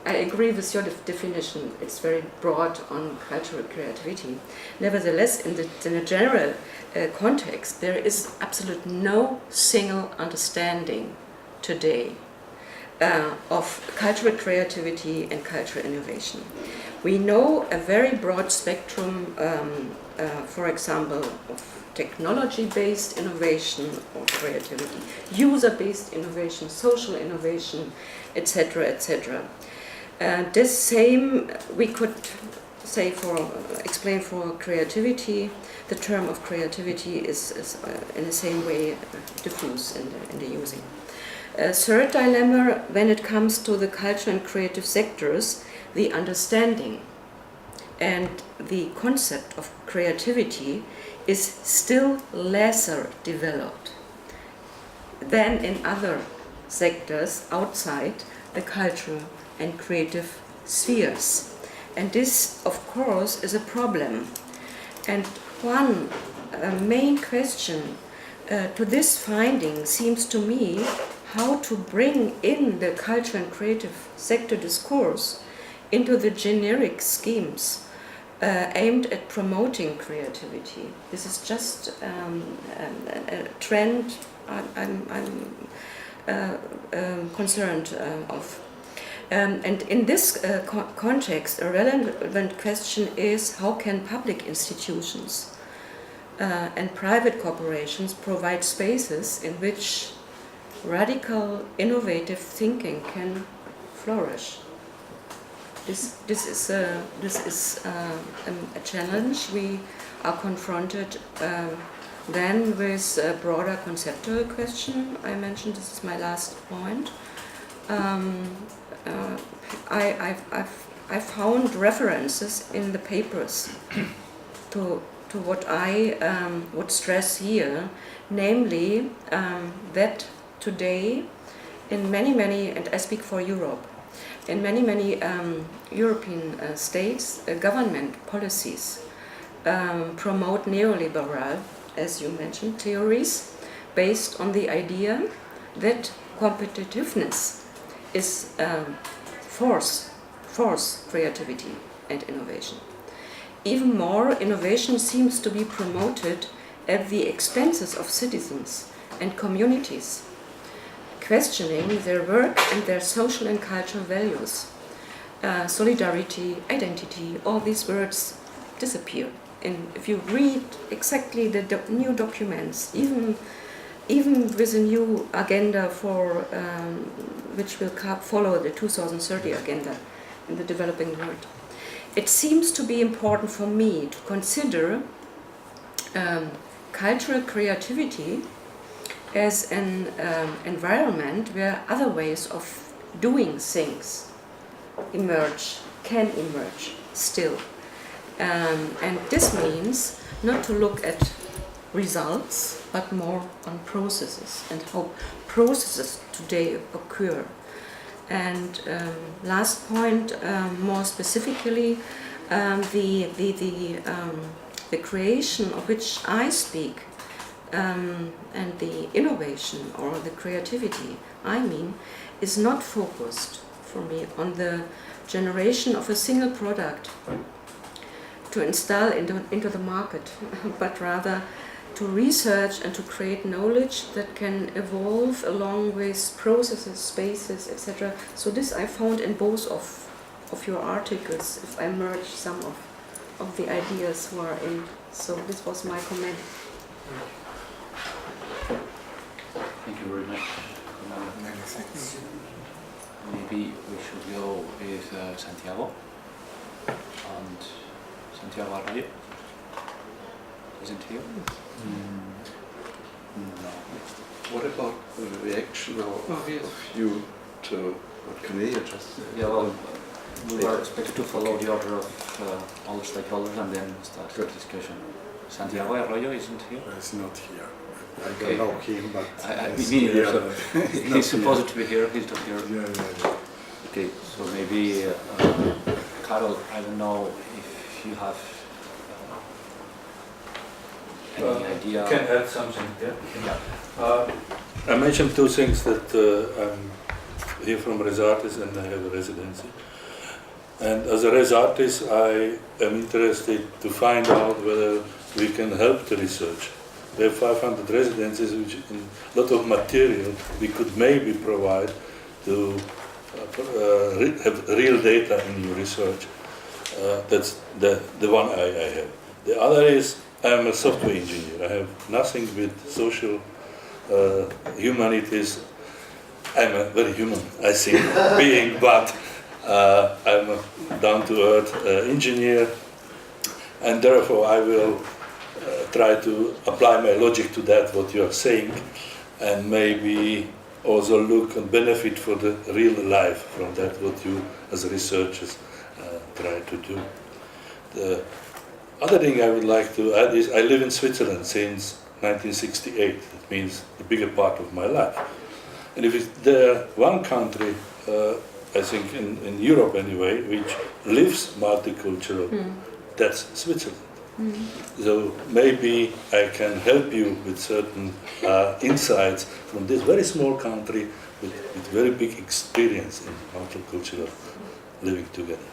agree with your definition, it's very broad on cultural creativity. Nevertheless, in the general context, there is absolutely no single understanding today of cultural creativity and cultural innovation. We know a very broad spectrum, for example, of technology-based innovation or creativity, user-based innovation, social innovation, etc., etc. This same we could say explain for creativity. The term of creativity is in the same way diffuse in the using. Third dilemma, when it comes to the culture and creative sectors, the understanding and the concept of creativity is still lesser developed than in other sectors outside the cultural and creative spheres. And this, of course, is a problem. And one main question to this finding seems to me how to bring in the culture and creative sector discourse into the generic schemes aimed at promoting creativity. This is just a trend I'm concerned of. And in this context, a relevant question is how can public institutions and private corporations provide spaces in which radical, innovative thinking can flourish. This is a challenge. We are confronted then with a broader conceptual question. I mentioned this is my last point. I found references in the papers to what I would stress here, namely that today in many, and I speak for Europe, in many European states, government policies promote neoliberal, as you mentioned, theories based on the idea that competitiveness is force creativity and innovation. Even more, innovation seems to be promoted at the expenses of citizens and communities, questioning their work and their social and cultural values. Solidarity, identity, all these words disappear. And if you read exactly the new documents, even with a new agenda for which will follow the 2030 agenda in the developing world, it seems to be important for me to consider cultural creativity as an environment where other ways of doing things can emerge still. And this means not to look at results, but more on processes and how processes today occur. And last point, more specifically, the creation of which I speak and the innovation or the creativity I mean is not focused for me on the generation of a single product to install into the market, but rather to research and to create knowledge that can evolve along with processes, spaces, etc. So this I found in both of your articles, if I merge some of the ideas who are in. So this was my comment. Thank you very much. Many thanks. Maybe we should go with Santiago. And Santiago Arroyo isn't here? No. What about the reaction of you to what Cornelia just said? Yeah, well, we were expected to follow the order of all the stakeholders and then start the discussion. Santiago Arroyo isn't here? He's not here. I Okay. don't know him, but Me neither, so he's supposed to be here, he's not here. Yeah. Okay, so maybe, Carol, I don't know if you have any idea. Can add something, yeah? Yeah. I mentioned two things that I'm here from Res Artis and I have a residency. And as a Res Artis, I am interested to find out whether we can help the research. We have 500 residencies, which in a lot of material we could maybe provide to have real data in your research. That's the one I have. The other is I'm a software engineer. I have nothing with social humanities. I'm a very human, I think, being, but I'm a down-to-earth engineer, and therefore I will try to apply my logic to that, what you are saying, and maybe also look and benefit for the real life from that, what you as researchers try to do. The other thing I would like to add is I live in Switzerland since 1968. That means the bigger part of my life. And if it's there one country, I think in Europe anyway, which lives multicultural, that's Switzerland. So maybe I can help you with certain insights from this very small country with very big experience in multicultural living together.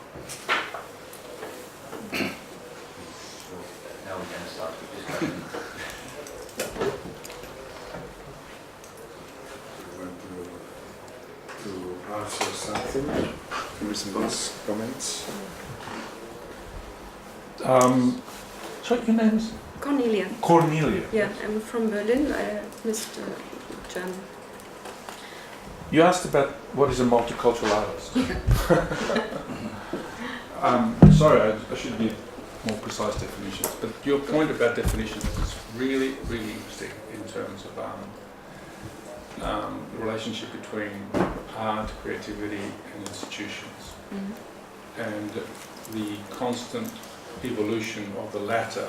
also something? Response, comments? Sorry, your name is? Cornelia. Cornelia. Yeah, I'm from Berlin. I missed German. You asked about what is a multicultural artist. Sorry, I should give more precise definitions, but your point about definitions is really, really interesting in terms of the relationship between art, creativity and institutions, and the constant evolution of the latter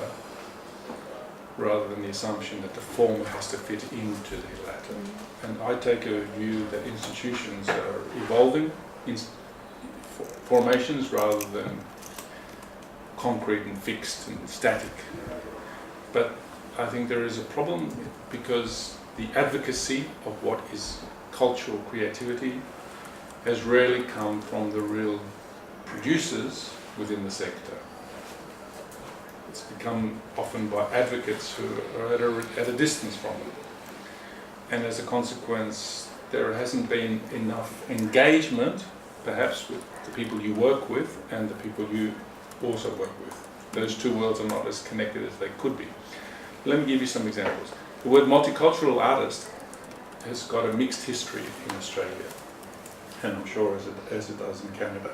rather than the assumption that the former has to fit into the latter. And I take a view that institutions are evolving formations rather than concrete and fixed and static. But I think there is a problem because the advocacy of what is cultural creativity has rarely come from the real producers within the sector. It's become often by advocates who are at a distance from it. And as a consequence, there hasn't been enough engagement, perhaps with the people you work with and the people you also work with. Those two worlds are not as connected as they could be. Let me give you some examples. The word multicultural artist has got a mixed history in Australia, and I'm sure as it does in Canada.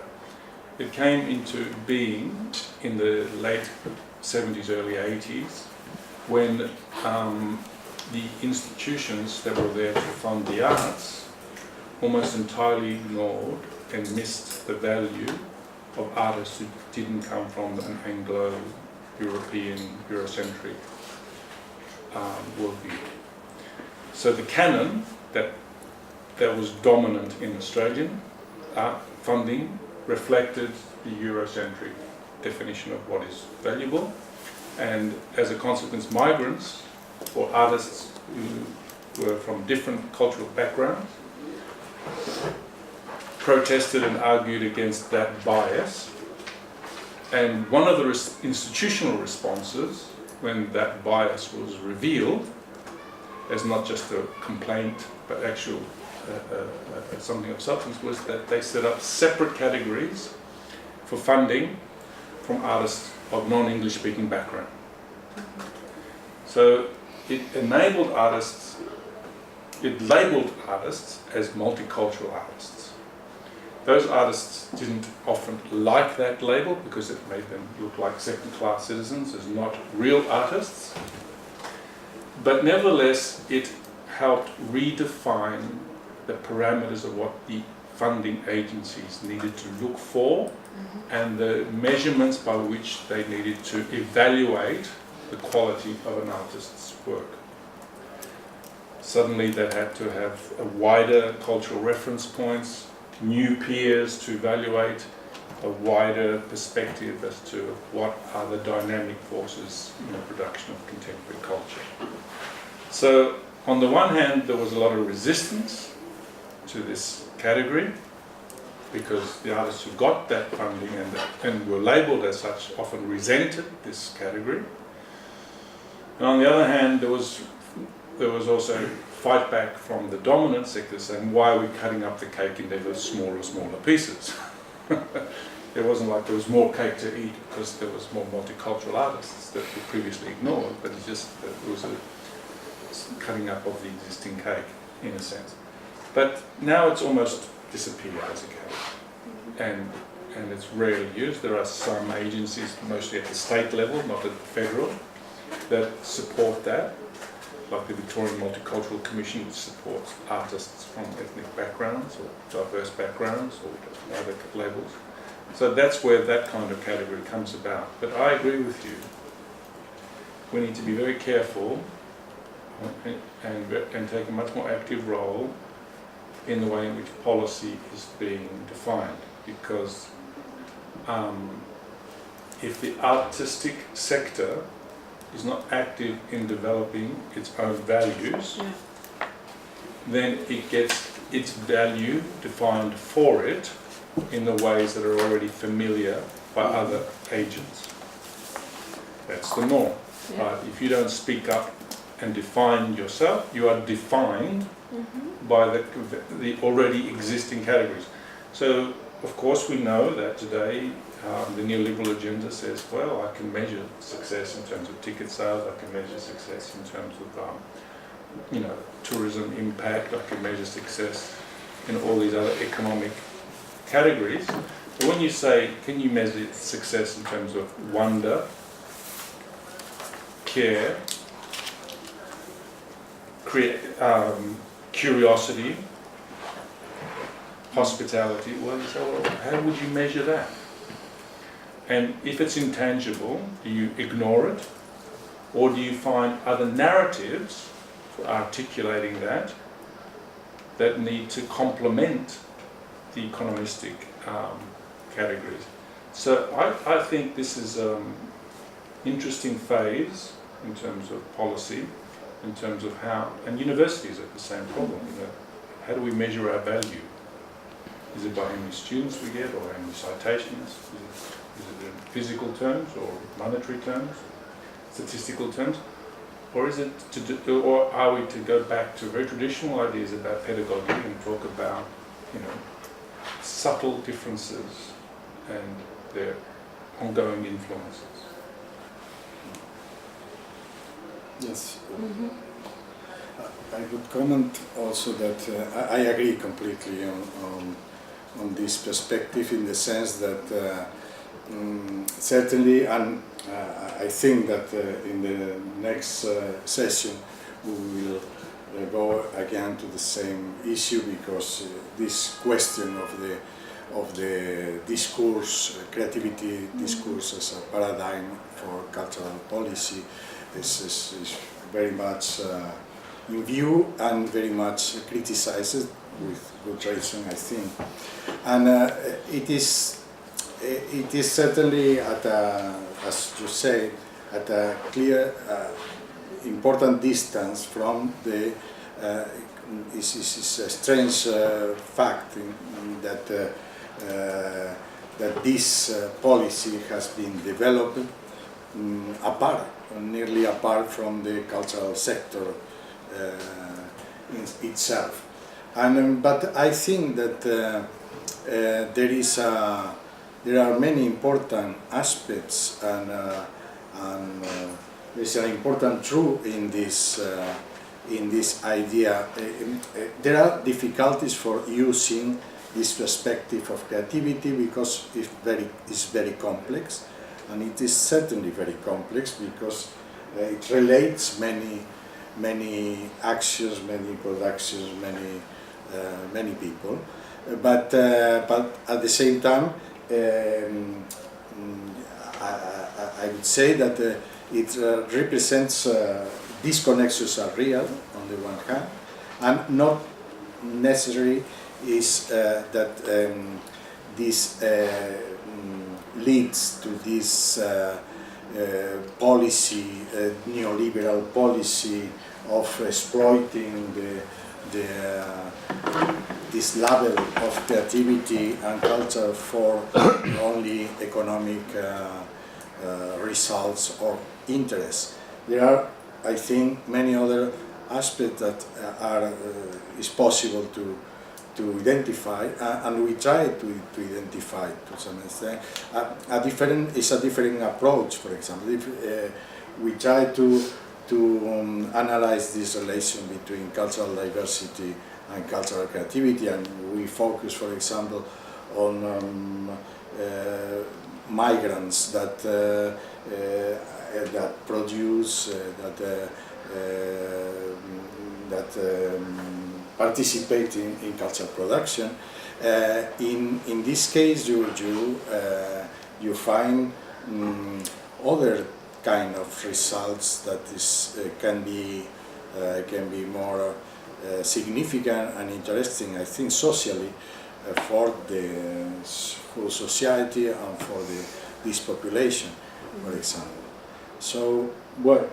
It came into being in the late 70s, early 80s, when the institutions that were there to fund the arts almost entirely ignored and missed the value of artists who didn't come from an Anglo-European, Eurocentric worldview. So the canon that was dominant in Australian art funding reflected the Eurocentric definition of what is valuable, and as a consequence, migrants or artists who were from different cultural backgrounds protested and argued against that bias. And one of the institutional responses when that bias was revealed as not just a complaint but actual something of substance was that they set up separate categories for funding from artists of non-English speaking background. So it enabled artists, it labelled artists as multicultural artists. Those artists didn't often like that label because it made them look like second-class citizens as not real artists. But nevertheless, it helped redefine the parameters of what the funding agencies needed to look for and the measurements by which they needed to evaluate the quality of an artist's work. Suddenly they had to have a wider cultural reference points, new peers to evaluate, a wider perspective as to what are the dynamic forces in the production of contemporary culture. So on the one hand, there was a lot of resistance to this category because the artists who got that funding and were labelled as such often resented this category. And on the other hand, there was also fight back from the dominant sector saying, why are we cutting up the cake into ever smaller pieces? It wasn't like there was more cake to eat because there was more multicultural artists that were previously ignored, but it's just that there was a cutting up of the existing cake in a sense. But now it's almost disappeared as a cake, and it's rarely used. There are some agencies, mostly at the state level, not at the federal, that support that, like the Victorian Multicultural Commission, which supports artists from ethnic backgrounds or diverse backgrounds or other labels. So that's where that kind of category comes about. But I agree with you. We need to be very careful and take a much more active role in the way in which policy is being defined, because if the artistic sector is not active in developing its own values, then it gets its value defined for it in the ways that are already familiar by other agents. That's the norm. Right? If you don't speak up and define yourself, you are defined by the already existing categories. So, of course, we know that today the neoliberal agenda says, well, I can measure success in terms of ticket sales, I can measure success in terms of tourism impact, I can measure success in all these other economic categories. But when you say, can you measure success in terms of wonder, care, curiosity, hospitality, well, you say, well, how would you measure that? And if it's intangible, do you ignore it? Or do you find other narratives for articulating that need to complement the economistic categories? So I think this is an interesting phase in terms of policy, in terms of how, and universities have the same problem, how do we measure our value? Is it by how many students we get, or how many citations? Is it in physical terms, or monetary terms, statistical terms? Or is it or are we to go back to very traditional ideas about pedagogy and talk about, subtle differences and their ongoing influences? Yes. I would comment also that I agree completely on this perspective, in the sense that certainly, and I think that in the next session we will go again to the same issue, because this question of the discourse, creativity discourse as a paradigm for cultural policy is very much in view and very much criticized, with good reason, I think. And it is certainly at a, as you say, at a clear, important distance from the. Is a strange fact that that this policy has been developed nearly apart from the cultural sector itself. And but I think that there are many important aspects, and there's an important truth in this idea. There are difficulties for using this perspective of creativity, because it's very complex, and it is certainly very complex because it relates many actions, many productions, many people. But at the same time, I would say that it represents these connections are real on the one hand, and not necessarily is that this leads to this policy, neoliberal policy of exploiting this level of creativity and culture for only economic results or interests. There are, I think, many other aspects that is possible to identify, and we try to identify to some extent. It's a different approach. For example, if we try to analyze this relation between cultural diversity and cultural creativity, and we focus, for example, on migrants that produce, participate in cultural production. In this case, you find other kind of results that can be more significant and interesting, I think, socially, for the whole society and for this population, for example. So, well,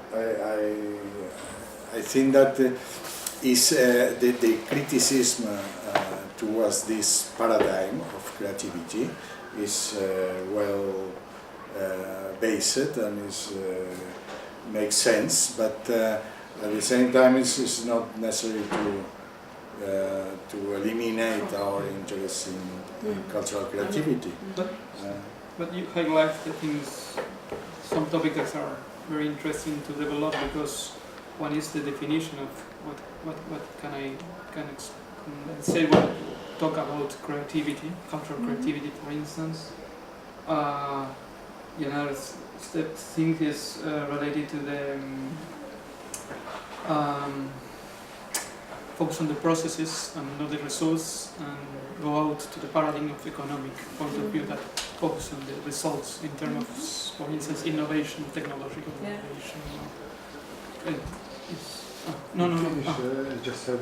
I think that is the criticism towards this paradigm of creativity is well based and makes sense, but at the same time it's not necessary to eliminate our interest in cultural creativity. But you highlight the things, some topics that are very interesting to develop, because one is the definition of what can I say when talk about creativity, cultural creativity, for instance. Another thing is related to the focus on the processes and not the results, and go out to the paradigm of economic point of view that focus on the results in terms of, for instance, innovation, technological innovation. Just said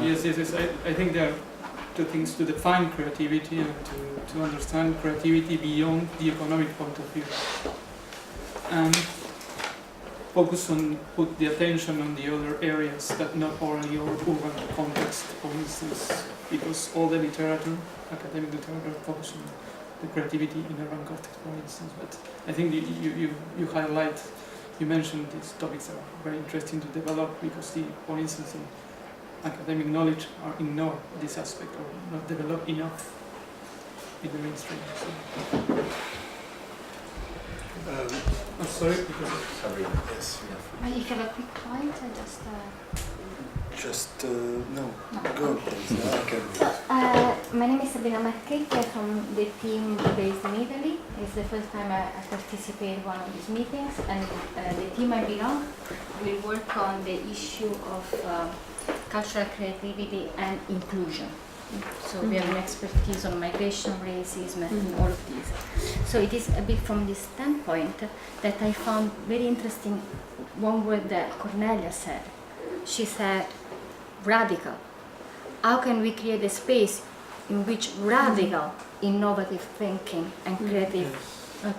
yes. I think there are two things: to define creativity and to understand creativity beyond the economic point of view, and focus on, put the attention on the other areas that not only our urban context, for instance, because all the literature, academic literature, focus on the creativity in urban context, for instance. But I think you highlight, you mentioned these topics are very interesting to develop, because for instance, in academic knowledge are ignored this aspect, or not developed enough in the mainstream. So. Sorry. Sorry. Yes. If you have a quick point, No. Go on, please. my name is Sabrina Marchetti. I'm from the team based in Italy. It's the first time I participate in one of these meetings, and the team I belong will work on the issue of cultural creativity and inclusion. So we have an expertise on migration, racism, and all of these. So it is a bit from this standpoint that I found very interesting one word that Cornelia said. She said, radical. How can we create a space in which radical, innovative thinking and creative,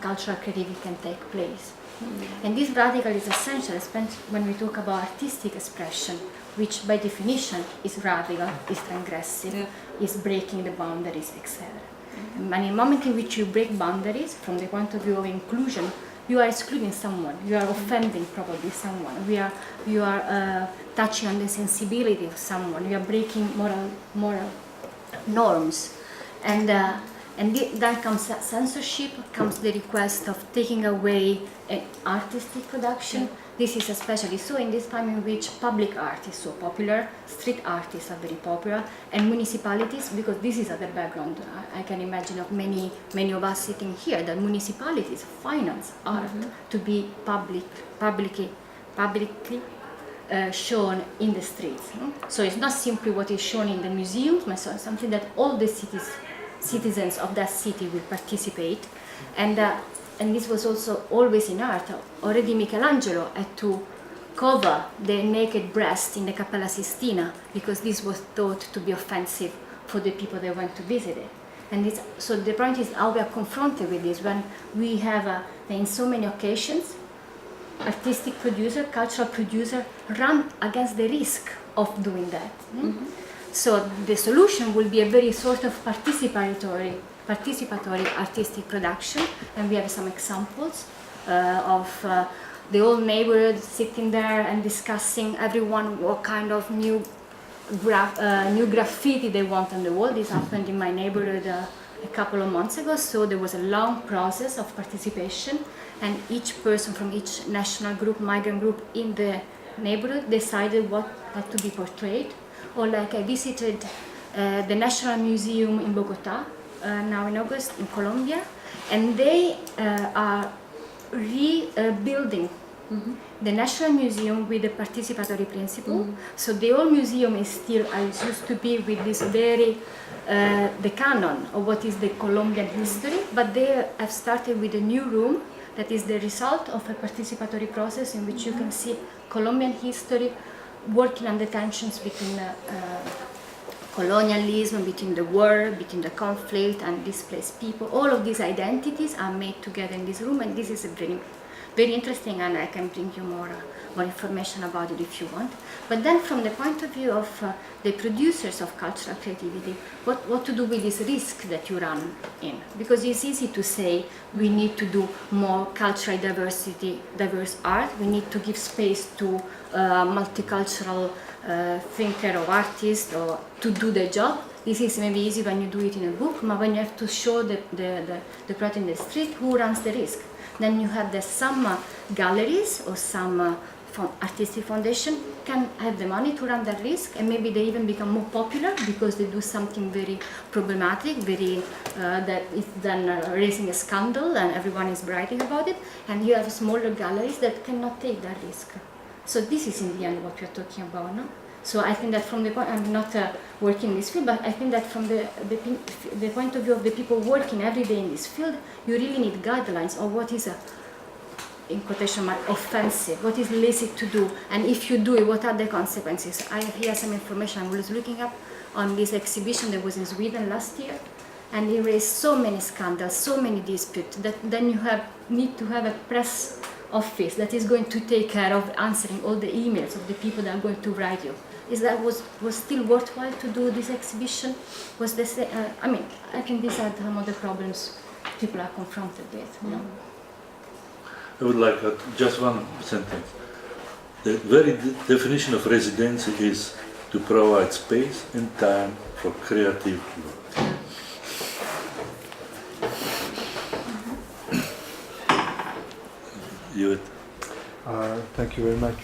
cultural creativity can take place? And this radical is essential, especially when we talk about artistic expression, which by definition is radical, is transgressive, is breaking the boundaries, etc. And in the moment in which you break boundaries from the point of view of inclusion, you are excluding someone, you are offending probably someone, you are touching on the sensibility of someone, you are breaking moral norms. And then comes censorship, comes the request of taking away artistic production. This is especially so in this time in which public art is so popular, street artists are very popular, and municipalities, because this is at the background, I can imagine of many of us sitting here, that municipalities finance art to be publicly shown in the streets. So it's not simply what is shown in the museums, but something that all the citizens of that city will participate, and this was also always in art. Already Michelangelo had to cover the naked breast in the Cappella Sistina because this was thought to be offensive for the people that went to visit it. And so the point is how we are confronted with this when we have, in so many occasions, artistic producer, cultural producer run against the risk of doing that. So the solution will be a very sort of participatory artistic production, and we have some examples of the whole neighborhood sitting there and discussing everyone what kind of new graffiti they want on the wall. This happened in my neighborhood a couple of months ago, so there was a long process of participation, and each person from each national group, migrant group in the neighborhood decided what had to be portrayed. Or like I visited the National Museum in Bogota now in August in Colombia, and they are rebuilding the National Museum with the participatory principle. So the old museum is still as used to be with this very the canon of what is the Colombian history, but they have started with a new room that is the result of a participatory process in which you can see Colombian history working on the tensions between colonialism, between the war, between the conflict and displaced people. All of these identities are made together in this room, and this is a very, very interesting, and I can bring you more information about it if you want. But then from the point of view of the producers of cultural creativity, what to do with this risk that you run in? Because it's easy to say we need to do more cultural diverse art, we need to give space to multicultural thinker or artist or to do the job. This is maybe easy when you do it in a book, but when you have to show the product in the street, who runs the risk? Then you have some galleries or some artistic foundation can have the money to run that risk, and maybe they even become more popular because they do something very problematic, very that is then raising a scandal and everyone is writing about it, and you have smaller galleries that cannot take that risk. So this is in the end what we are talking about, no? So I think that from the point, I'm not working in this field, but I think that from the point of view of the people working every day in this field, you really need guidelines on what is in quotation mark, offensive, what is illicit to do, and if you do it, what are the consequences. I have some information I was looking up on this exhibition that was in Sweden last year, and it raised so many scandals, so many disputes, that then you need to have a press office that is going to take care of answering all the emails of the people that are going to write you. Was still worthwhile to do this exhibition? Was this? I think these are some of the problems people are confronted with. You know? I would like just one sentence. The very definition of residency is to provide space and time for creative work. Thank you very much.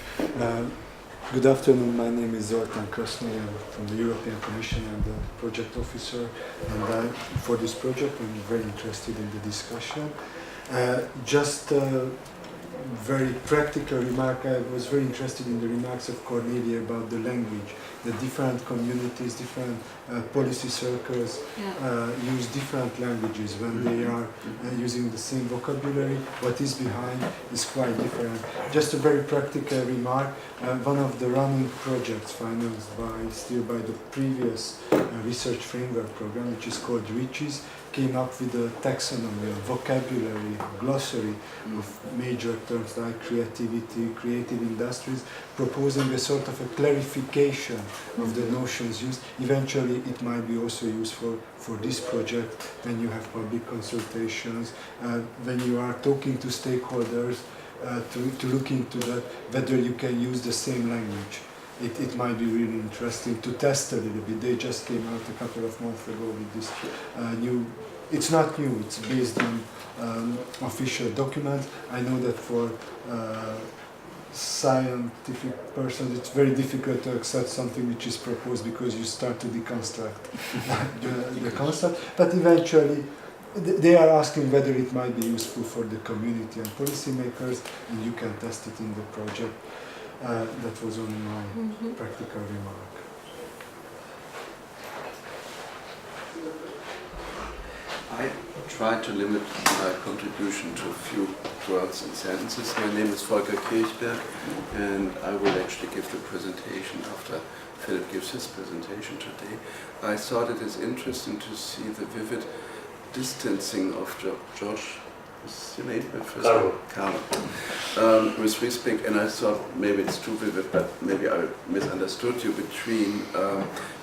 Good afternoon, my name is Zoltán Krasny. I'm from the European Commission. I'm the project officer, and for this project I'm very interested in the discussion. Just a very practical remark. I was very interested in the remarks of Cornelia about the language. The different communities, different policy circles use different languages when they are using the same vocabulary. What is behind is quite different. Just a very practical remark. One of the running projects financed by the previous research framework program, which is called REACHES, came up with a taxonomy, a vocabulary, glossary of major terms like creativity, creative industries, proposing a sort of a clarification of the notions used. Eventually it might be also used for this project when you have public consultations, when you are talking to stakeholders, to look into whether you can use the same language. It might be really interesting to test a little bit. They just came out a couple of months ago with this new. It's not new. It's based on official documents. I know that for scientific persons, it's very difficult to accept something which is proposed because you start to deconstruct the concept. But eventually, they are asking whether it might be useful for the community and policymakers, and you can test it in the project. That was only my practical remark. I try to limit my contribution to a few words and sentences. My name is Volker Kirchberg, and I will actually give the presentation after Philip gives his presentation today. I thought it is interesting to see the vivid distancing of Josh. What's your name? Carlo. With respect, and I thought maybe it's too vivid, but maybe I misunderstood you, between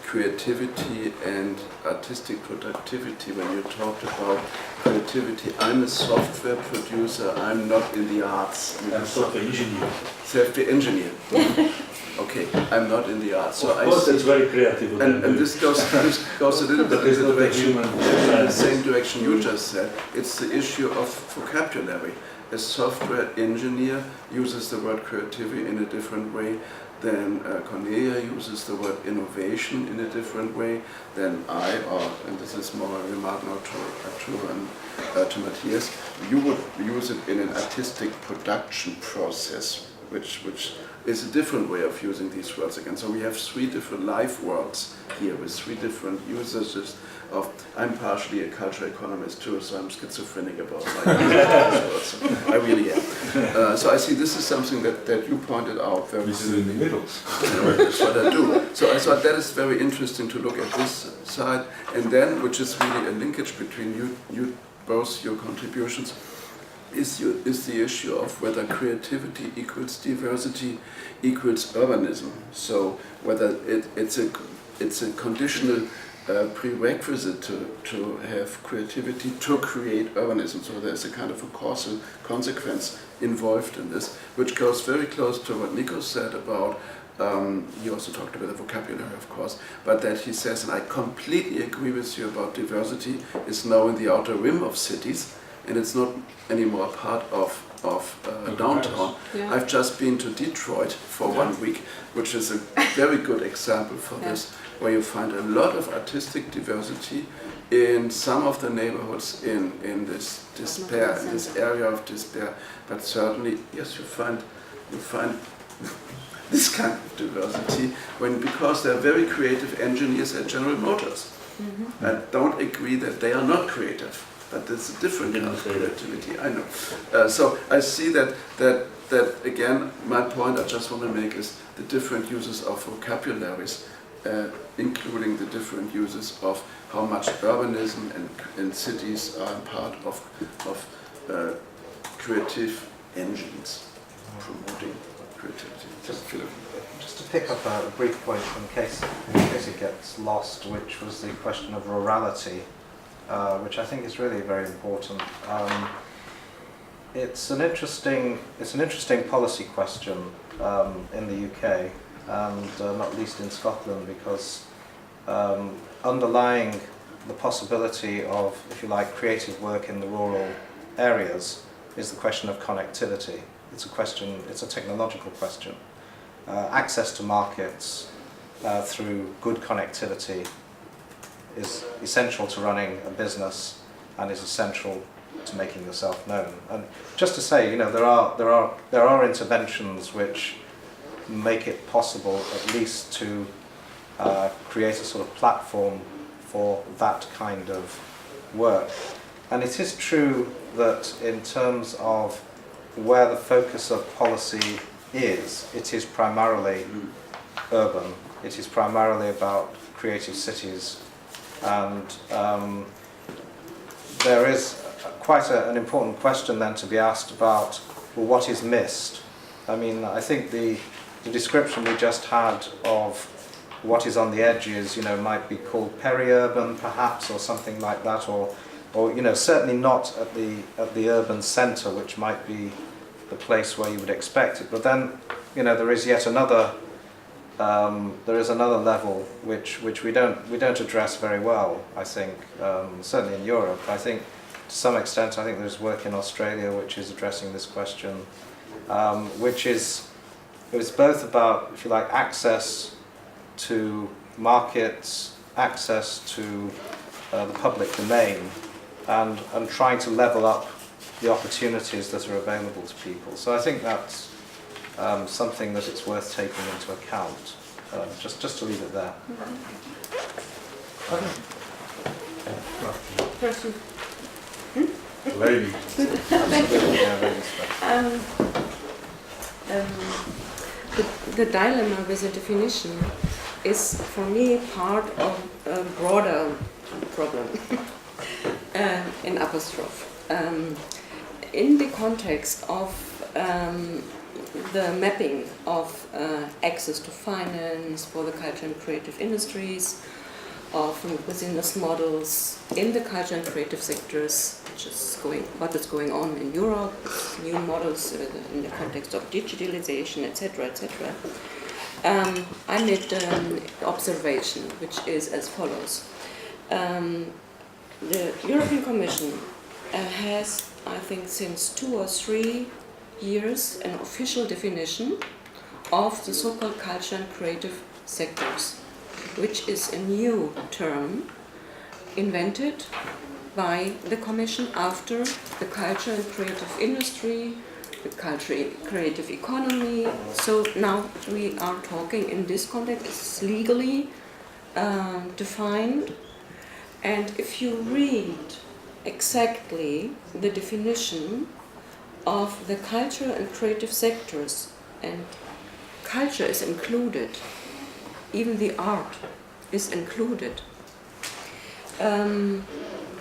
creativity and artistic productivity. When you talked about creativity, I'm a software producer, I'm not in the arts. I'm a software engineer. Software engineer. Okay, I'm not in the arts. So of course, it's very creative. And this goes a little bit in the direction, in the same direction you just said. It's the issue of vocabulary. A software engineer uses the word creativity in a different way than Cornelia uses the word innovation in a different way than I, and this is more a remark now to Arturo and to Matías, you would use it in an artistic production process, which is a different way of using these words again. So we have three different life worlds here with three different usages of. I'm partially a cultural economist too, so I'm schizophrenic about my use of these words. I really am. So I see this is something that you pointed out very clearly. That's what I do. So I thought that is very interesting to look at this side, and then, which is really a linkage between you both, your contributions, is the issue of whether creativity equals diversity equals urbanism. So whether it's a conditional prerequisite to have creativity to create urbanism. So there's a kind of a causal consequence involved in this, which goes very close to what Nikos said about he also talked about the vocabulary, of course, but that he says, and I completely agree with you about diversity, is now in the outer rim of cities, and it's not anymore part of downtown. Yeah. I've just been to Detroit for 1 week, which is a very good example for this, where you find a lot of artistic diversity in some of the neighborhoods in this despair, in this area of despair. But certainly, yes, you find this kind of diversity because they're very creative engineers at General Motors. Mm-hmm. I don't agree that they are not creative. But it's a different kind of creativity, I know. So I see that again, my point I just want to make is the different uses of vocabularies, including the different uses of how much urbanism and cities are part of creative engines promoting creativity. Just to pick up a brief point in case it gets lost, which was the question of rurality. Which I think is really very important. It's an interesting policy question in the UK and not least in Scotland, because underlying the possibility of, if you like, creative work in the rural areas is the question of connectivity. It's a technological question. Access to markets through good connectivity is essential to running a business and is essential to making yourself known. And just to say, there are interventions which make it possible at least to create a sort of platform for that kind of work. And it is true that in terms of where the focus of policy is, it is primarily urban. It is primarily about creative cities. And there is quite an important question then to be asked about, well, what is missed? I mean, I think the description we just had of what is on the edges, might be called peri-urban perhaps, or something like that, or certainly not at the urban centre, which might be the place where you would expect it. But then, there is yet another. There is another level which we don't address very well, I think, certainly in Europe. I think to some extent there's work in Australia which is addressing this question, which is both about, if you like, access to markets, access to the public domain, and trying to level up the opportunities that are available to people. So I think that's something that it's worth taking into account. Just to leave it there. Person. Lady. The dilemma with the definition is, for me, part of a broader problem in apostrophe. In the context of the mapping of access to finance for the culture and creative industries, of business models in the culture and creative sectors, what is going on in Europe, new models in the context of digitalization, etc., etc. I made an observation, which is as follows. The European Commission has, I think, since 2 or 3 years, an official definition of the so-called culture and creative sectors, which is a new term invented by the Commission after the culture and creative industry, the culture creative economy. So now we are talking in this context, it's legally defined. And if you read exactly the definition of the culture and creative sectors, and culture is included, even the art is included.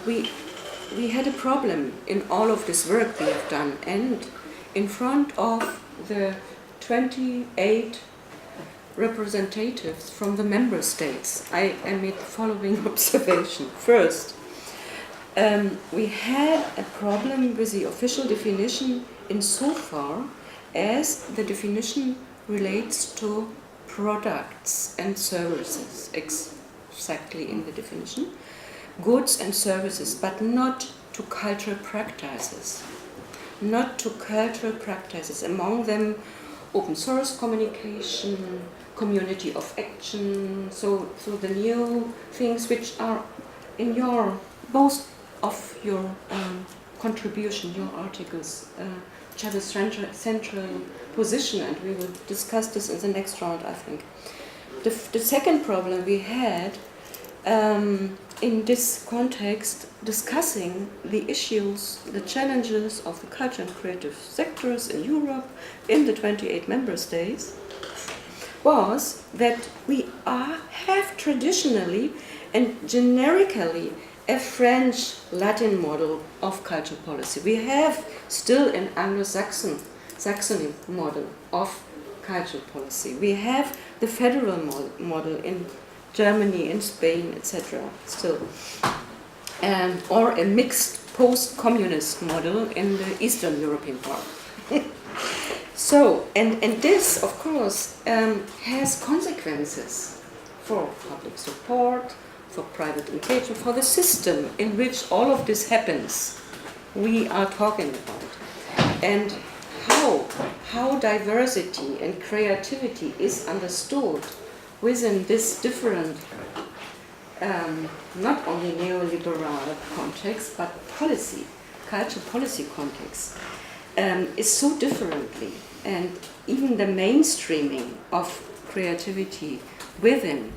We had a problem in all of this work we have done, and in front of the 28 representatives from the member states, I made the following observation. First, we had a problem with the official definition insofar as the definition relates to products and services, exactly in the definition, goods and services, but not to cultural practices. Not to cultural practices, among them open source communication, community of action, so the new things which are in both of your contribution, your articles, which have a central position, and we will discuss this in the next round, I think. The second problem we had in this context, discussing the issues, the challenges of the culture and creative sectors in Europe, in the 28 member states, was that we have traditionally and generically a French Latin model of culture policy. We have still an Anglo-Saxon model of culture policy. We have the federal model in Germany, in Spain, etc. still. Or a mixed post-communist model in the Eastern European part. So, and this, of course, has consequences for public support, for private engagement, for the system in which all of this happens, we are talking about. And how diversity and creativity is understood within this different, not only neoliberal context, but policy, culture policy context, is so differently. And even the mainstreaming of creativity within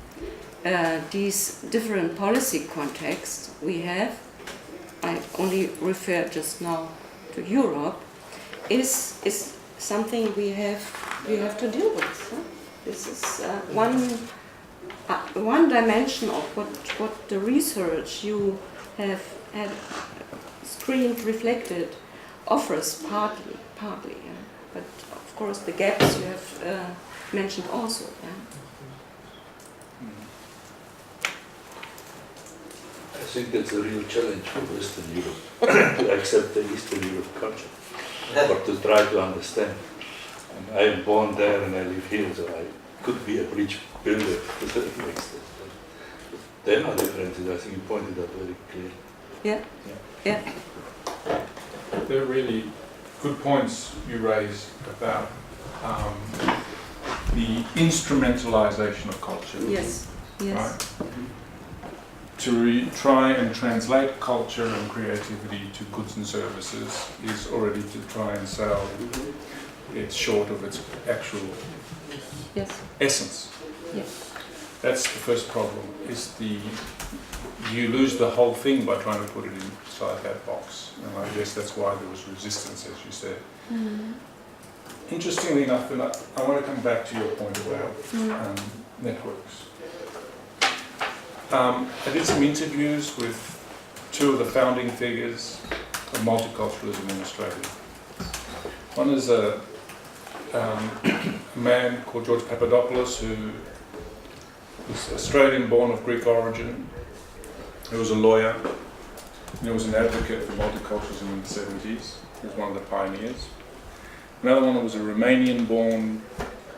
these different policy contexts we have, I only refer just now to Europe, is something we have to deal with. Huh? This is one dimension of what the research you have had screened, reflected, offers partly. Yeah? But of course the gaps you have mentioned also. Yeah? I think that's a real challenge for Western Europe to accept the Eastern Europe culture, or to try to understand. And I am born there and I live here, so I could be a bridge builder to a certain extent. But there are differences, I think you pointed out very clearly. Yeah. They're really good points you raise about the instrumentalization of culture. Yes. Right? To try and translate culture and creativity to goods and services is already to try and sell it's short of its actual essence. Yes. That's the first problem, is you lose the whole thing by trying to put it inside that box. And I guess that's why there was resistance, as you said. Interestingly enough, and I want to come back to your point about networks. I did some interviews with two of the founding figures of multiculturalism in Australia. One is a man called George Papadopoulos, who was Australian born of Greek origin. He was a lawyer, and he was an advocate for multiculturalism in the 70s. He was one of the pioneers. Another one was a Romanian born,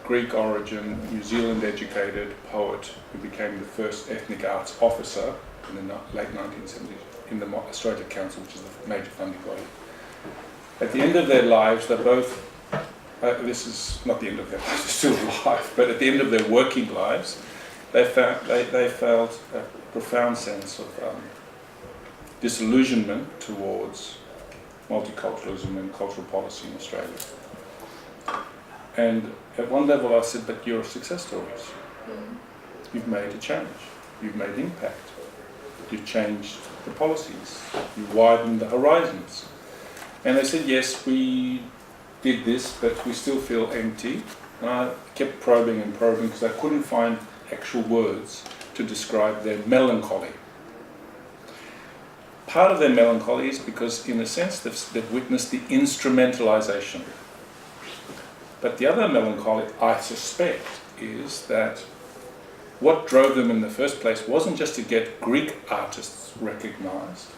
Greek origin, New Zealand educated poet who became the first ethnic arts officer in the late 1970s in the Australia Council, which is the major funding body. At the end of their lives, they both, this is not the end of their lives, they're still alive, but at the end of their working lives, they felt a profound sense of disillusionment towards multiculturalism and cultural policy in Australia. And at one level I said, but you're success stories. You've made a change. You've made impact. You've changed the policies. You've widened the horizons. And they said, yes, we did this, but we still feel empty. And I kept probing and probing because I couldn't find actual words to describe their melancholy. Part of their melancholy is because, in a sense, they've witnessed the instrumentalization. But the other melancholy, I suspect, is that what drove them in the first place wasn't just to get Greek artists recognized,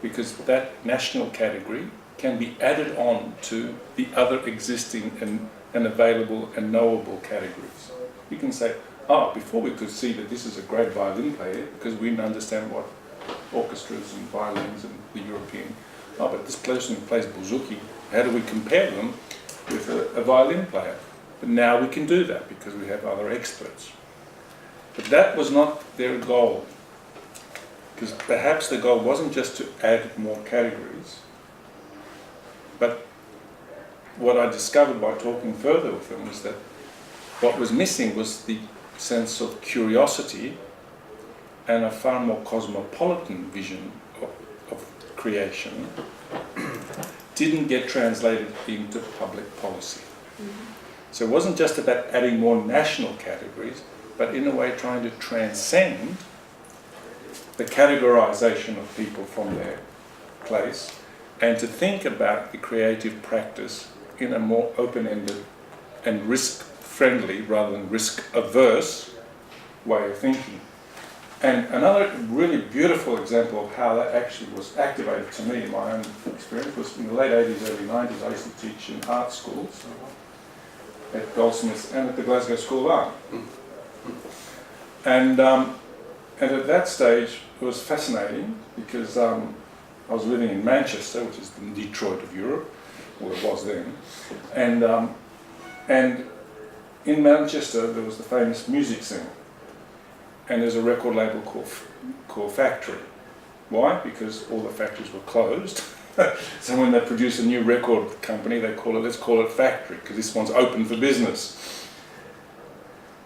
because that national category can be added on to the other existing and and available and knowable categories. You can say, oh, before we could see that this is a great violin player because we didn't understand what orchestras and violins and the European, oh, but this person plays bouzouki, how do we compare them with a violin player? But now we can do that because we have other experts. But that was not their goal, because perhaps the goal wasn't just to add more categories, but what I discovered by talking further with them was that what was missing was the sense of curiosity and a far more cosmopolitan vision of creation didn't get translated into public policy. So it wasn't just about adding more national categories, but in a way trying to transcend the categorization of people from their place and to think about the creative practice in a more open-ended and risk-friendly rather than risk-averse way of thinking. And another really beautiful example of how that actually was activated to me in my own experience was in the late 80s, early 90s. I used to teach in art schools at Goldsmiths and at the Glasgow School of Art. And at that stage it was fascinating because I was living in Manchester, which is the Detroit of Europe, or it was then. And in Manchester there was the famous music scene. And there's a record label called Factory. Why? Because all the factories were closed. So when they produce a new record company, they call it, let's call it Factory, because this one's open for business.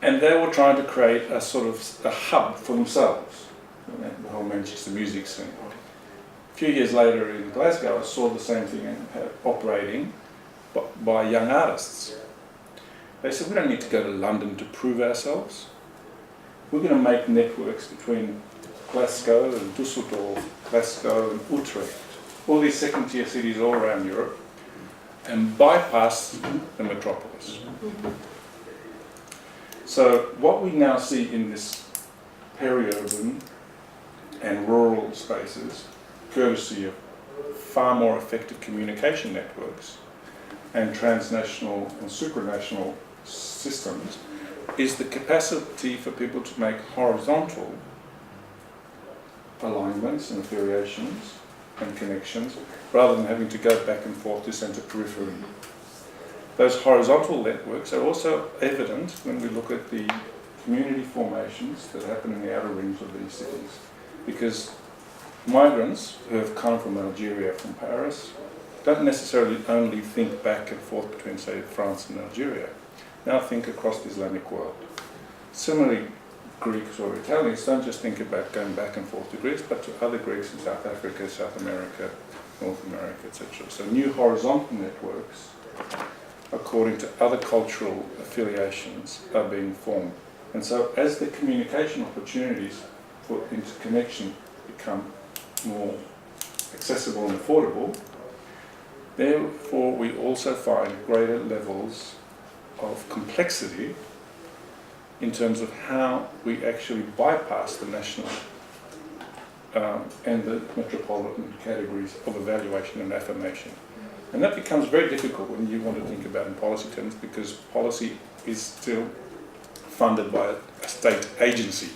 And they were trying to create a sort of a hub for themselves, the whole Manchester music scene. A few years later in Glasgow, I saw the same thing operating by young artists. They said, we don't need to go to London to prove ourselves. We're going to make networks between Glasgow and Düsseldorf, Glasgow and Utrecht, all these second-tier cities all around Europe, and bypass the metropolis. So what we now see in this peri-urban and rural spaces, courtesy of far more effective communication networks and transnational and supranational systems, is the capacity for people to make horizontal alignments and affiliations and connections rather than having to go back and forth to centre periphery. Those horizontal networks are also evident when we look at the community formations that happen in the outer rings of these cities, because migrants who have come from Algeria, from Paris, don't necessarily only think back and forth between, say, France and Algeria. Now think across the Islamic world. Similarly, Greeks or Italians don't just think about going back and forth to Greece, but to other Greeks in South Africa, South America, North America, etc. So new horizontal networks, according to other cultural affiliations, are being formed. And so as the communication opportunities for interconnection become more accessible and affordable, therefore we also find greater levels of complexity in terms of how we actually bypass the national and the metropolitan categories of evaluation and affirmation. And that becomes very difficult when you want to think about in policy terms, because policy is still funded by a state agency.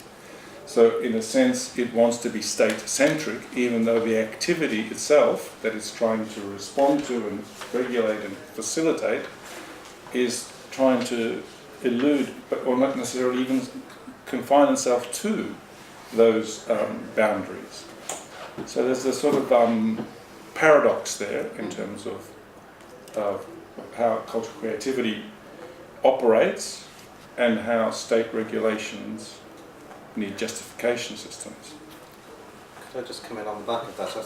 So in a sense it wants to be state-centric, even though the activity itself that it's trying to respond to and regulate and facilitate is trying to elude, or not necessarily even confine itself to those boundaries. So there's a sort of paradox there in terms of how cultural creativity operates and how state regulations need justification systems. Could I just come in on the back of that? I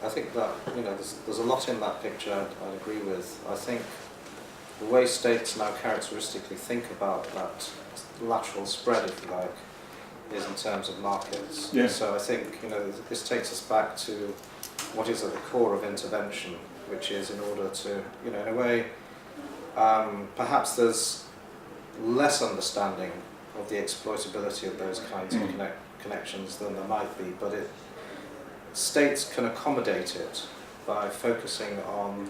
think that, you know, there's a lot in that picture I'd agree with. I think the way states now characteristically think about that lateral spread, if you like, is in terms of markets. Yeah. So I think, you know, this takes us back to what is at the core of intervention, which is in order to, you know, in a way, perhaps there's less understanding of the exploitability of those kinds of connections than there might be, but states can accommodate it by focusing on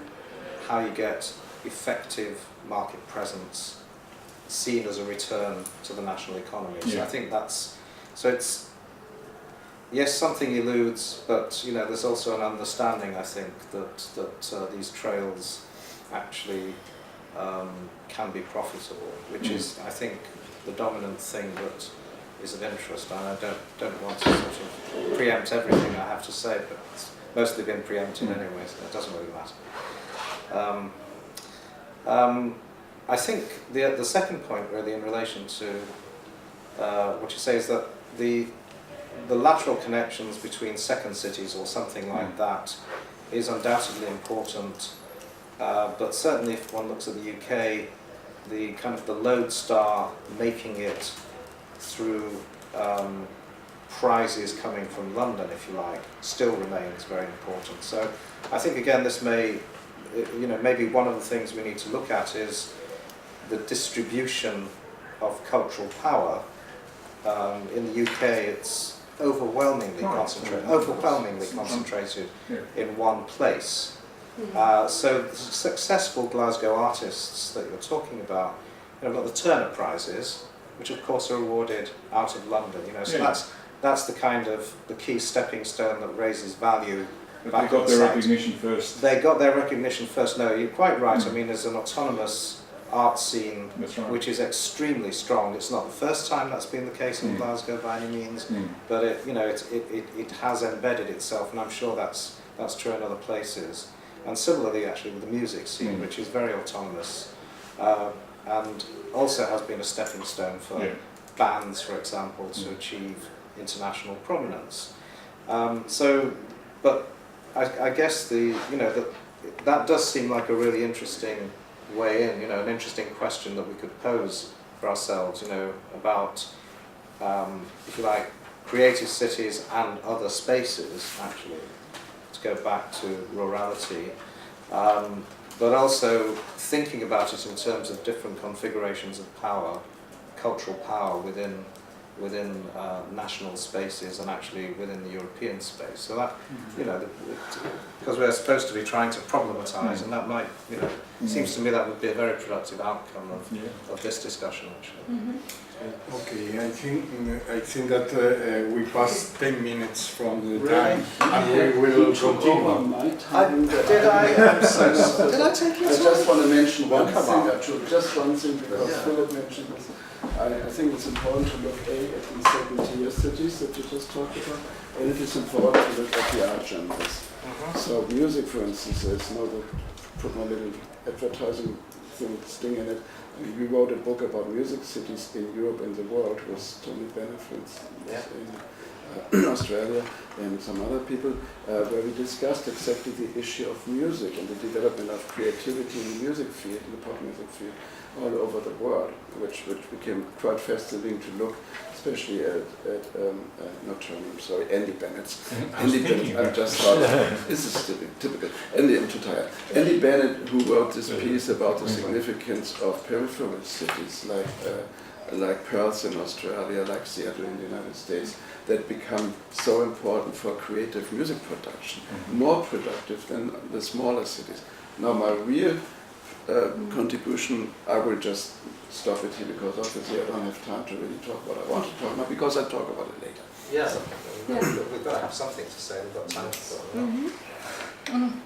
how you get effective market presence seen as a return to the national economy. So Yeah. I think that's, so it's, yes, something eludes, but you know, there's also an understanding, I think, that these trails actually can be profitable, which is, I think, the dominant thing that is of interest. And I don't want to sort of preempt everything I have to say, but it's mostly been preempted anyway, so it doesn't really matter. I think the second point, really, in relation to what you say, is that the lateral connections between second cities or something like that is undoubtedly important, but certainly if one looks at the UK, the kind of the lodestar making it through prizes coming from London, if you like, still remains very important. So I think, again, this may, you know, maybe one of the things we need to look at is the distribution of cultural power. In the UK, it's overwhelmingly concentrated in one place. So the successful Glasgow artists that you're talking about, you know, got the Turner Prizes, which of course are awarded out of London. You know, so that's the kind of the key stepping stone that raises value. But they got their recognition first. They got their recognition first. No, you're quite right. I mean, there's an autonomous art scene which is extremely strong. It's not the first time that's been the case in Glasgow by any means, but it, you know, it has embedded itself, and I'm sure that's true in other places. And similarly, actually, with the music scene, which is very autonomous, and also has been a stepping stone for bands, for example, to achieve international prominence. But I guess that does seem like a really interesting way in, you know, an interesting question that we could pose for ourselves, you know, about, if you like, creative cities and other spaces, actually, to go back to rurality, but also thinking about it in terms of different configurations of power, cultural power within national spaces and actually within the European space. So that, you know, because we're supposed to be trying to problematize, and that might, you know, seems to me that would be a very productive outcome of this discussion, actually. Okay, I think that we passed 10 minutes from the time, and we will continue. Did I take you? I just want to mention one come thing, on. Arturo, just one thing, because Philip mentioned this. I think it's important to look at these second-tier cities that you just talked about, and it is important to look at the art genres. So music, for instance, there's no, put my little advertising thing in it. I mean, we wrote a book about music cities in Europe and the world with Tony Bennett, for instance, in Australia, and some other people, where we discussed exactly the issue of music and the development of creativity in the music field, in the pop music field, all over the world, which became quite fascinating to look, especially at not Tony, I'm sorry, Andy Bennett's. Andy Bennett, I just thought, this is typical. Andy, I'm too tired. Andy Bennett, who wrote this piece about the significance of peripheral cities like Perth in Australia, like Seattle in the United States, that become so important for creative music production, more productive than the smaller cities. Now, my real contribution, I will just stop it here because obviously I don't have time to really talk what I want to talk about, because I'll talk about it later. We've got to have something to say, we've got time for it.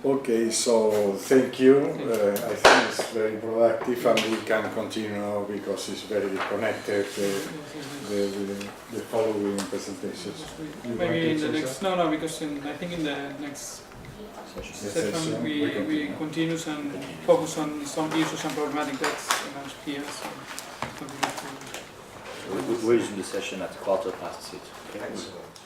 Okay, so thank you. I think it's very productive, and we can continue now because it's very connected the following presentations. Maybe in the next, because I think in the next session we continue and focus on some issues and problematic that's amongst peers. We'll resume the session at 6:15. Okay? Excellent.